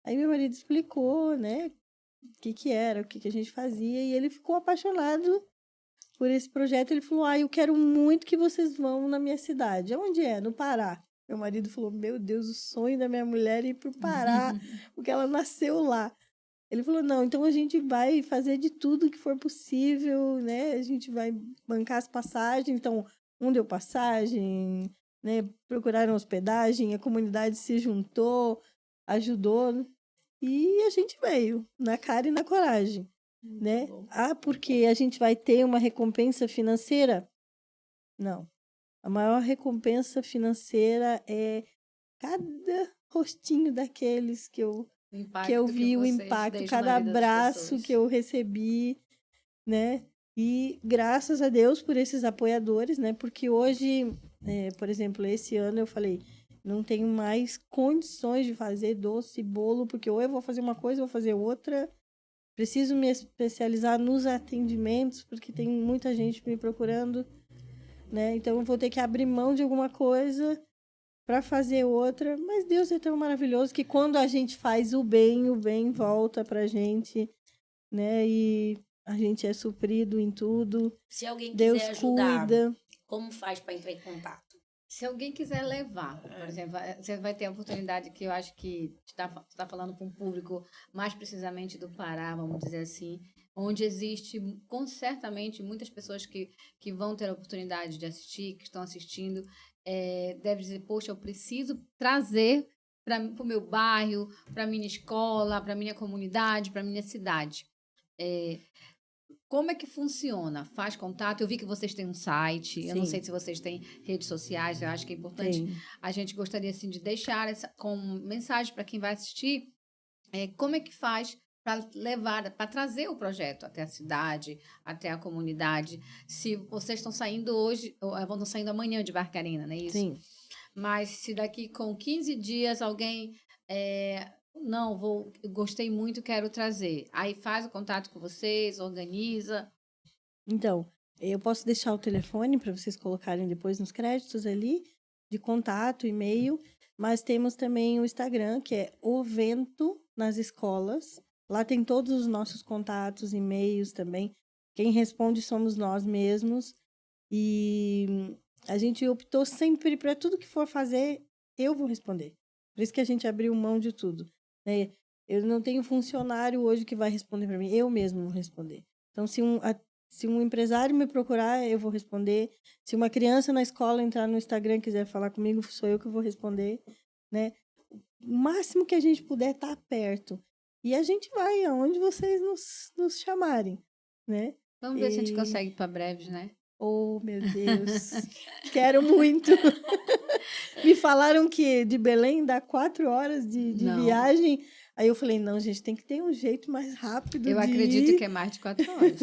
Aí meu marido explicou, né? O que era, o que a gente fazia. E ele ficou apaixonado por esse projeto. Ele falou: eu quero muito que vocês vão na minha cidade. Onde é? No Pará. Meu marido falou: meu Deus, o sonho da minha mulher é ir para o Pará, porque ela nasceu lá. Ele falou: não, então a gente vai fazer de tudo que for possível, né? A gente vai bancar as passagens. Então, um deu passagem, né? Procuraram hospedagem, a comunidade se juntou, ajudou. E a gente veio, na cara e na coragem, né? Porque a gente vai ter uma recompensa financeira? Não. A maior recompensa financeira é cada rostinho daqueles que eu vi, o impacto, cada abraço que eu recebi, né? E graças a Deus por esses apoiadores, né? Porque hoje, por exemplo, esse ano eu falei, não tenho mais condições de fazer doce, bolo, porque ou eu vou fazer uma coisa ou vou fazer outra. Preciso me especializar nos atendimentos, porque tem muita gente me procurando, né? Então eu vou ter que abrir mão de alguma coisa para fazer outra. Mas Deus é tão maravilhoso que quando a gente faz o bem volta pra gente, né? E a gente é suprido em tudo. Se alguém Deus quiser ajudar, cuida. como faz para entrar em contato? Se alguém quiser levar, por exemplo, você vai ter a oportunidade que eu acho que está falando com um público mais precisamente do Pará, vamos dizer assim, onde existe, com certamente, muitas pessoas que vão ter a oportunidade de assistir, que estão assistindo, deve dizer, poxa, eu preciso trazer para o meu bairro, para a minha escola, para a minha comunidade, para a minha cidade. Como é que funciona? Faz contato? Eu vi que vocês têm um site. Eu não sei se vocês têm redes sociais. Eu acho que é importante. A gente gostaria assim de deixar com mensagem para quem vai assistir. Como é que faz para levar, para trazer o projeto até a cidade, até a comunidade? Se vocês estão saindo hoje, ou vão saindo amanhã de Barcarena, não é isso? Sim. Mas se daqui com 15 dias alguém não, gostei muito, quero trazer. Aí faz o contato com vocês, organiza. Então, eu posso deixar o telefone para vocês colocarem depois nos créditos ali, de contato, e-mail, mas temos também o Instagram, que é O Vento nas Escolas. Lá tem todos os nossos contatos, e-mails também. Quem responde somos nós mesmos. E a gente optou sempre para tudo que for fazer, eu vou responder. Por isso que a gente abriu mão de tudo, né? Eu não tenho funcionário hoje que vai responder para mim, eu mesmo vou responder. Então, se um empresário me procurar, eu vou responder. Se uma criança na escola entrar no Instagram e quiser falar comigo, sou eu que vou responder, né? O máximo que a gente puder estar perto. E a gente vai aonde vocês nos chamarem, né? Vamos ver se a gente consegue para breves, né? Oh, meu Deus. Quero muito. Me falaram que de Belém dá 4 horas de viagem. Aí eu falei, não, gente, tem que ter um jeito mais rápido eu de acredito ir. que é mais de 4 horas.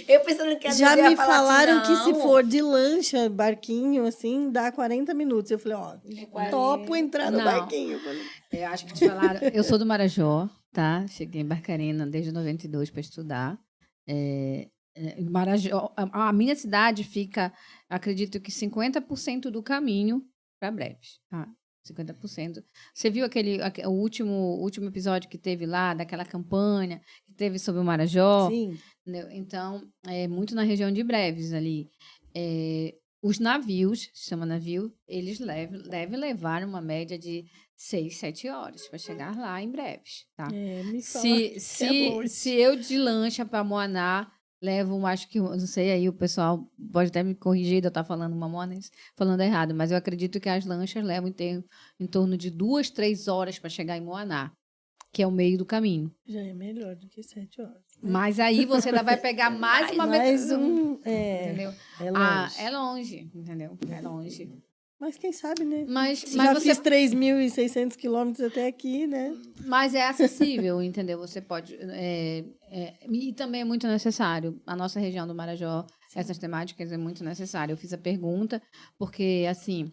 Eu pensando que Já me falaram assim, que se for de lancha, barquinho, assim, dá 40 minutos. Eu falei, topo entrar no barquinho. Eu acho que te falaram. Eu sou do Marajó, tá? Cheguei em Barcarena desde 92 para estudar. Marajó, a minha cidade fica, acredito que 50% do caminho para Breves. Tá? 50%. Você viu o último episódio que teve lá, daquela campanha que teve sobre o Marajó? Sim. Entendeu? Então, é muito na região de Breves ali. Os navios, se chama navio, eles devem levar uma média de 6, 7 horas para chegar lá em Breves, tá? Me fala Se, que é se, longe. se eu de lancha para Moaná levo, acho que, não sei, aí o pessoal pode até me corrigir de eu estar falando falando errado, mas eu acredito que as lanchas levam em torno de 2, 3 horas para chegar em Moaná, que é o meio do caminho. Já é melhor do que 7 horas. Né? Mas aí você ainda vai pegar mais uma mais entendeu? É longe. É longe, entendeu? É longe. Mas quem sabe, né? Mas Já você... fiz 3.600 quilômetros até aqui, né? Mas é acessível, entendeu? Você pode... e também é muito necessário. A nossa região do Marajó, essas temáticas é muito necessário. Eu fiz a pergunta porque, assim,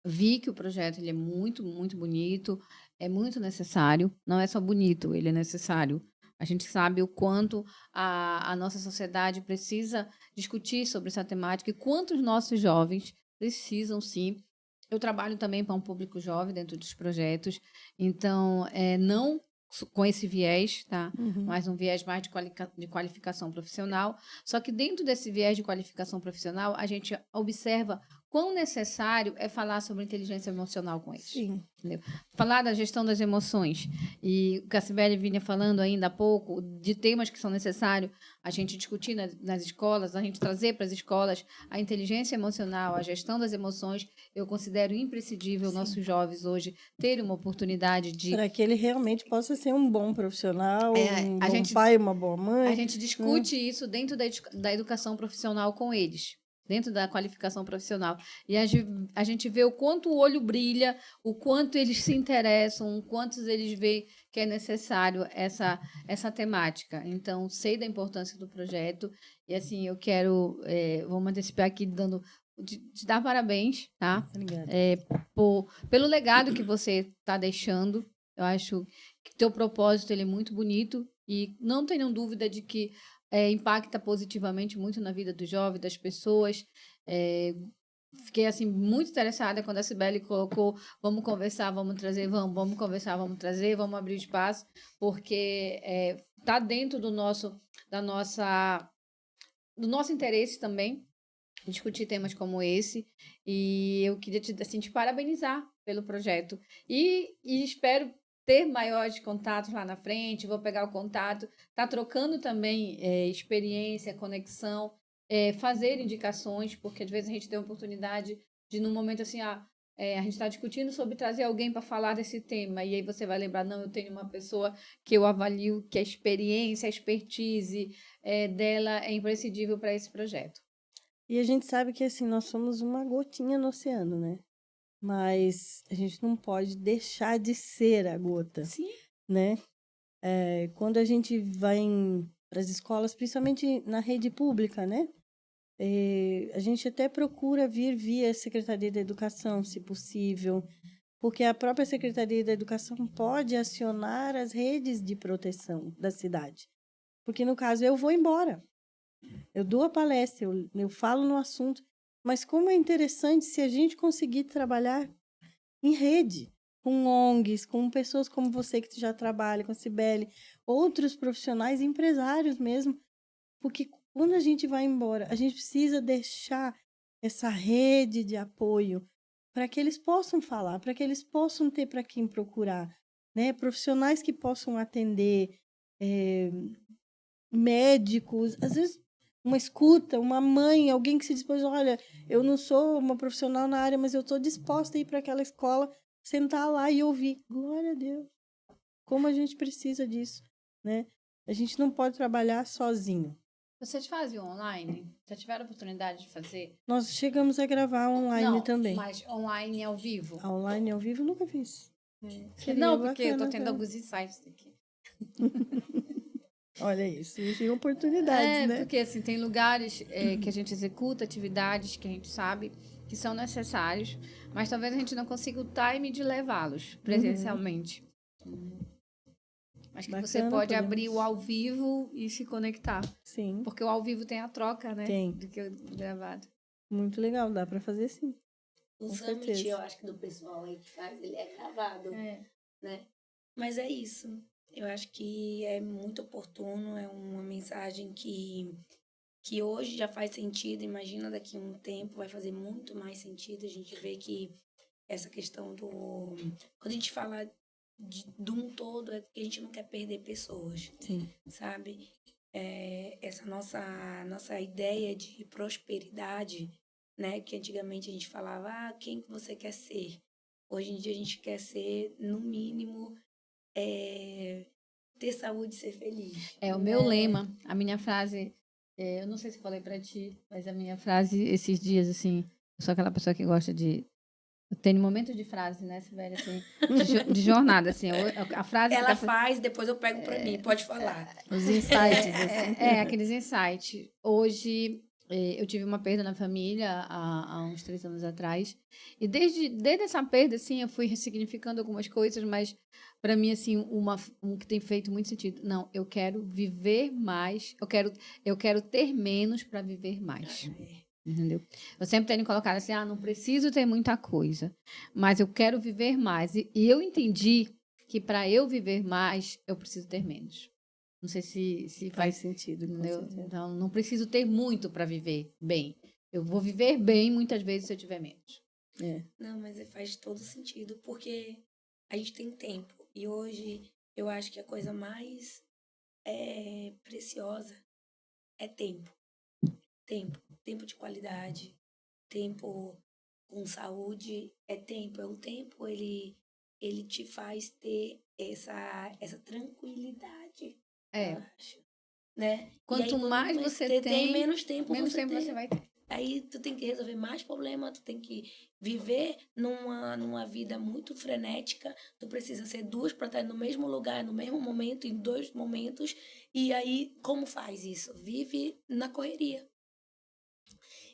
vi que o projeto ele é muito, muito bonito, é muito necessário. Não é só bonito, ele é necessário. A gente sabe o quanto a nossa sociedade precisa discutir sobre essa temática e quanto os nossos jovens precisam, sim. Eu trabalho também para um público jovem dentro dos projetos, então, não com esse viés, tá? Mas um viés mais de qualificação profissional. Só que dentro desse viés de qualificação profissional, a gente observa quão necessário é falar sobre inteligência emocional com eles. Sim. Entendeu? Falar da gestão das emoções. E o que a Sibeli vinha falando ainda há pouco, de temas que são necessários a gente discutir nas escolas, a gente trazer para as escolas a inteligência emocional, a gestão das emoções. Eu considero imprescindível nossos jovens hoje terem uma oportunidade de... Para que ele realmente possa ser um bom profissional, um bom pai, uma boa mãe. A gente discute isso dentro da educação profissional com eles. Dentro da qualificação profissional. E a gente vê o quanto o olho brilha, o quanto eles se interessam, o quanto eles veem que é necessário essa temática. Então, sei da importância do projeto. E, assim, eu quero... vamos antecipar aqui, te dar parabéns, tá? Obrigada. Pelo legado que você está deixando. Eu acho que teu propósito ele é muito bonito. E não tenham dúvida de que impacta positivamente muito na vida do jovem, das pessoas. Fiquei assim muito interessada quando a Sibeli colocou vamos conversar, vamos trazer, vamos conversar, vamos trazer, vamos abrir espaço, porque está dentro do nosso interesse também discutir temas como esse, e eu queria te parabenizar pelo projeto e espero ter maiores contatos lá na frente, vou pegar o contato, tá trocando também experiência, conexão, fazer indicações, porque às vezes a gente tem a oportunidade de, num momento assim, a gente está discutindo sobre trazer alguém para falar desse tema, e aí você vai lembrar, não, eu tenho uma pessoa que eu avalio que a experiência, a expertise dela é imprescindível para esse projeto. E a gente sabe que, assim, nós somos uma gotinha no oceano, né? Mas a gente não pode deixar de ser a gota. Sim. Né? Quando a gente vai para as escolas, principalmente na rede pública, né? A gente até procura vir via Secretaria da Educação, se possível, porque a própria Secretaria da Educação pode acionar as redes de proteção da cidade. Porque, no caso, eu vou embora. Eu dou a palestra, eu falo no assunto, mas como é interessante se a gente conseguir trabalhar em rede, com ONGs, com pessoas como você que já trabalha, com a Cibele, outros profissionais, empresários mesmo, porque quando a gente vai embora, a gente precisa deixar essa rede de apoio para que eles possam falar, para que eles possam ter para quem procurar, né? Profissionais que possam atender, médicos, às vezes uma escuta, uma mãe, alguém que se dispôs, olha, eu não sou uma profissional na área, mas eu estou disposta a ir para aquela escola, sentar lá e ouvir. Glória a Deus. Como a gente precisa disso, né? A gente não pode trabalhar sozinho. Vocês fazem online? Já tiveram a oportunidade de fazer? Nós chegamos a gravar online também. Mas online ao vivo? Online ao vivo nunca fiz. Não, porque eu tô tendo alguns insights aqui. Olha isso, tem oportunidades, né? Porque assim, tem lugares que a gente executa, atividades que a gente sabe que são necessários, mas talvez a gente não consiga o time de levá-los presencialmente. Mas que bacana, você pode abrir o ao vivo e se conectar. Sim. Porque o ao vivo tem a troca, né? Tem. Do que o gravado. Muito legal, dá para fazer sim. O Com summit, certeza. eu acho que do pessoal aí que faz, ele é gravado, É. né? Mas é isso. Eu acho que é muito oportuno, é uma mensagem que hoje já faz sentido, imagina daqui a um tempo vai fazer muito mais sentido. A gente vê que essa questão do... Quando a gente fala de um todo, é que a gente não quer perder pessoas, Sim. sabe? Essa nossa ideia de prosperidade, né? Que antigamente a gente falava, quem que você quer ser? Hoje em dia a gente quer ser, no mínimo, ter saúde e ser feliz. É o meu lema, a minha frase, eu não sei se falei pra ti, mas a minha frase esses dias, assim, eu sou aquela pessoa que gosta de... Eu tenho momentos de frase, né, Sibeli, assim, de jornada, assim, a frase que Ela tá... faz, depois eu pego pra mim, pode falar. Os insights, assim. Aqueles insights. Hoje, eu tive uma perda na família há uns 3 anos atrás. E desde essa perda, assim, eu fui ressignificando algumas coisas, mas para mim, assim, um que tem feito muito sentido. Não, eu quero viver mais, eu quero ter menos para viver mais. Entendeu? Eu sempre tenho colocado assim, não preciso ter muita coisa, mas eu quero viver mais. E eu entendi que para eu viver mais, eu preciso ter menos. Não sei se Faz sentido, com entendeu? certeza. Então, não preciso ter muito para viver bem. Eu vou viver bem muitas vezes se eu tiver menos. É. Não, mas faz todo sentido, porque a gente tem tempo. E hoje eu acho que a coisa mais preciosa é tempo. Tempo. Tempo de qualidade. Tempo com saúde. É tempo. É o tempo, ele te faz ter essa tranquilidade, eu acho. Né? Quanto mais você tem, menos tempo menos você tempo tem. você vai ter. Aí tu tem que resolver mais problema, tu tem que viver numa vida muito frenética, tu precisa ser duas para estar no mesmo lugar, no mesmo momento, em dois momentos. E aí, como faz isso? Vive na correria.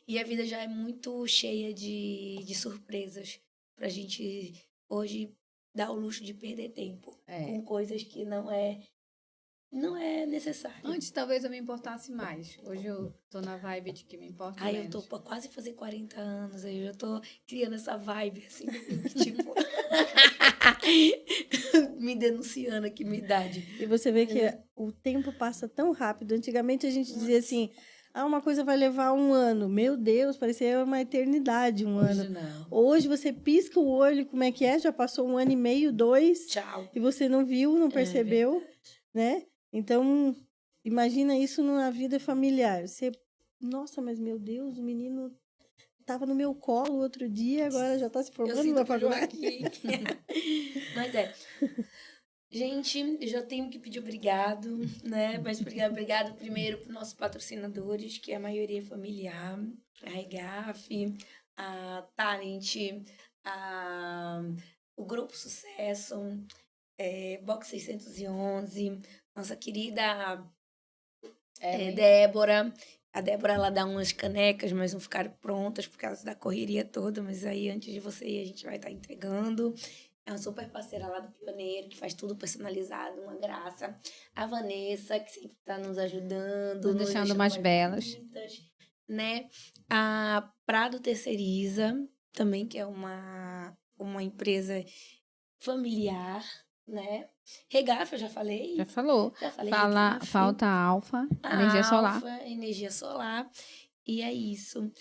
E a vida já é muito cheia de surpresas pra gente hoje dar o luxo de perder tempo com coisas que não é necessário. Antes, talvez eu me importasse mais. Hoje eu tô na vibe de que me importa Aí eu menos. tô pra quase fazer 40 anos, aí eu já tô criando essa vibe, assim, que, tipo... me denunciando aqui minha idade. E você vê que o tempo passa tão rápido. Antigamente a gente dizia assim, uma coisa vai levar 1 ano. Meu Deus, parecia uma eternidade, 1 ano. Hoje não. Hoje você pisca o olho, como é que é? Já passou 1 ano e meio, 2. Tchau. E você não viu, não percebeu, né? Então, imagina isso numa vida familiar. Você, nossa, mas meu Deus, o menino estava no meu colo outro dia, agora já está se formando na faculdade. Mas gente, eu já tenho que pedir obrigado, né? Mas obrigado primeiro para os nossos patrocinadores, que é a maioria familiar, a Regaf, a Talent, o Grupo Sucesso, Box 611, nossa querida Débora. A Débora, ela dá umas canecas, mas não ficaram prontas por causa da correria toda. Mas aí, antes de você ir, a gente vai estar entregando. É uma super parceira lá do Pioneiro, que faz tudo personalizado, uma graça. A Vanessa, que sempre está nos ajudando. Nos deixando mais belas. Bonitas, né? A Prado Terceiriza, também, que é uma empresa familiar, né? Regaf, eu já falei. Já falou. Já falei Regaf. Falta a Alfa, energia solar. Energia solar. E é isso.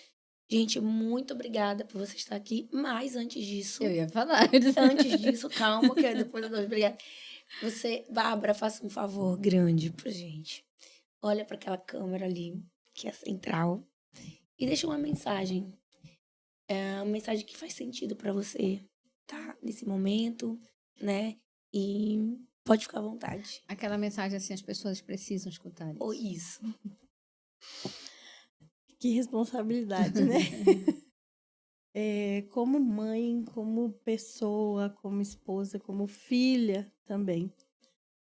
Gente, muito obrigada por você estar aqui. Mas antes disso... Eu ia falar. Antes disso, calma, que depois eu dou obrigada. Você, Bárbara, faça um favor grande pra gente. Olha para aquela câmera ali, que é central, e deixa uma mensagem. Uma mensagem que faz sentido para você, tá? Nesse momento, né? E pode ficar à vontade. Aquela mensagem assim, as pessoas precisam escutar isso. Ou isso. Que responsabilidade, né? Como mãe, como pessoa, como esposa, como filha também.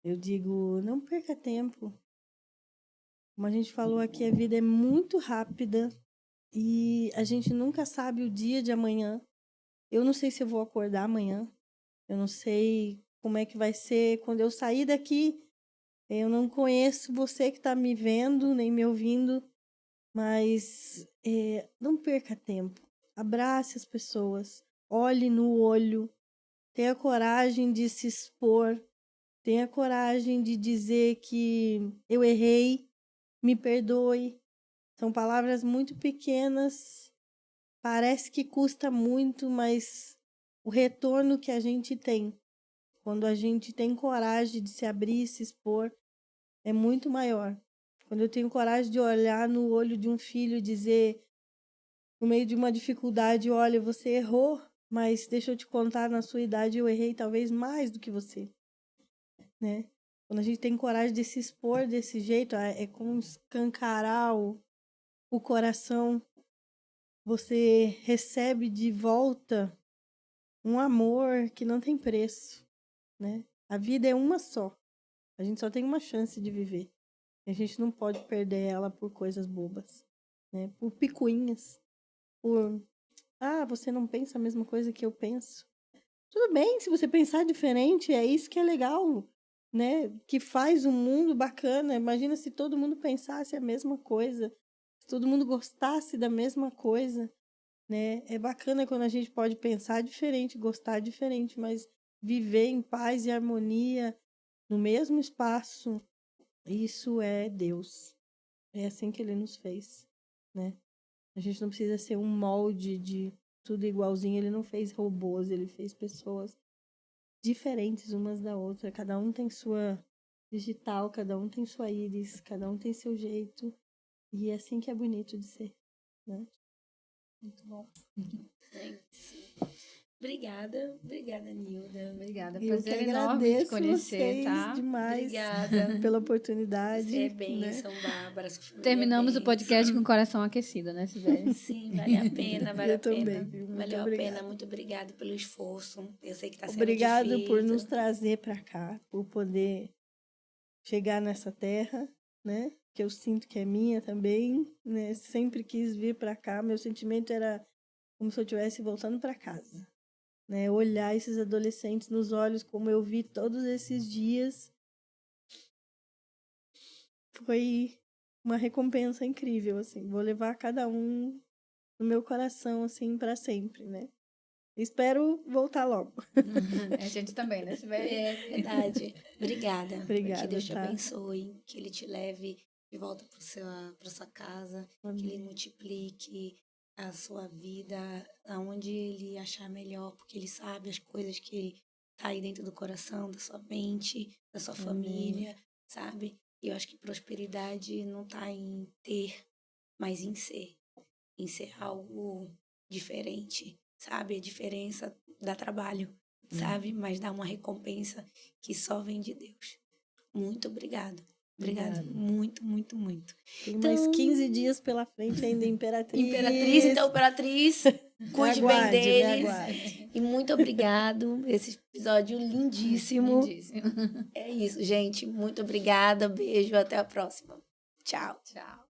Eu digo, não perca tempo. Como a gente falou aqui, a vida é muito rápida e a gente nunca sabe o dia de amanhã. Eu não sei se eu vou acordar amanhã. Eu não sei como é que vai ser quando eu sair daqui. Eu não conheço você que está me vendo, nem me ouvindo, mas não perca tempo. Abrace as pessoas, olhe no olho, tenha coragem de se expor, tenha coragem de dizer que eu errei, me perdoe. São palavras muito pequenas, parece que custa muito, mas o retorno que a gente tem quando a gente tem coragem de se abrir e se expor é muito maior. Quando eu tenho coragem de olhar no olho de um filho e dizer, no meio de uma dificuldade, olha, você errou, mas deixa eu te contar, na sua idade eu errei talvez mais do que você, né? Quando a gente tem coragem de se expor desse jeito, é como escancarar o coração. Você recebe de volta um amor que não tem preço, né? A vida é uma só. A gente só tem uma chance de viver. A gente não pode perder ela por coisas bobas, né? Por picuinhas, por você não pensa a mesma coisa que eu penso. Tudo bem, se você pensar diferente, é isso que é legal, né? Que faz um mundo bacana. Imagina se todo mundo pensasse a mesma coisa, se todo mundo gostasse da mesma coisa, né? É bacana quando a gente pode pensar diferente, gostar diferente, mas viver em paz e harmonia no mesmo espaço, isso é Deus. É assim que ele nos fez, né? A gente não precisa ser um molde de tudo igualzinho. Ele não fez robôs, ele fez pessoas diferentes umas da outra. Cada um tem sua digital, cada um tem sua íris, cada um tem seu jeito. E é assim que é bonito de ser, né? Muito bom. É isso. Obrigada, Nilda. Obrigada, Eu que prazer enorme te agradeço conhecer, vocês tá? demais Obrigada. pela oportunidade. Você é né? bênção, Bárbara. Sua família Terminamos é o podcast bênção. com o coração aquecido, né, Sibeli? Sim, vale a pena, vale Eu a pena. também, viu? Muito Valeu a pena. obrigada. Muito obrigada pelo esforço. Eu sei que está sendo Obrigado por nos difícil. trazer para cá, por poder chegar nessa terra, né? Que eu sinto que é minha também, né? Sempre quis vir para cá. Meu sentimento era como se eu estivesse voltando para casa, né? Olhar esses adolescentes nos olhos, como eu vi todos esses dias, foi uma recompensa incrível, assim. Vou levar cada um no meu coração, assim, para sempre, né? Espero voltar logo. A gente também, né, Sibeli? É verdade. Obrigada. Que Obrigada, Deus te tá? abençoe, que Ele te leve de volta para sua casa, que Ele multiplique a sua vida aonde Ele achar melhor, porque Ele sabe as coisas que tá aí dentro do coração, da sua mente, da sua família, sabe? E eu acho que prosperidade não tá em ter, mas em ser algo diferente, sabe? A diferença dá trabalho, sabe? Mas dá uma recompensa que só vem de Deus. Muito obrigado. Obrigado. Muito, muito, muito. Tem mais 15 dias pela frente ainda, Imperatriz. Imperatriz, cuide bem Aguarde, me deles. aguarde. E muito obrigado. Esse episódio lindíssimo. Lindíssimo. É isso, gente. Muito obrigada. Beijo. Até a próxima. Tchau. Tchau.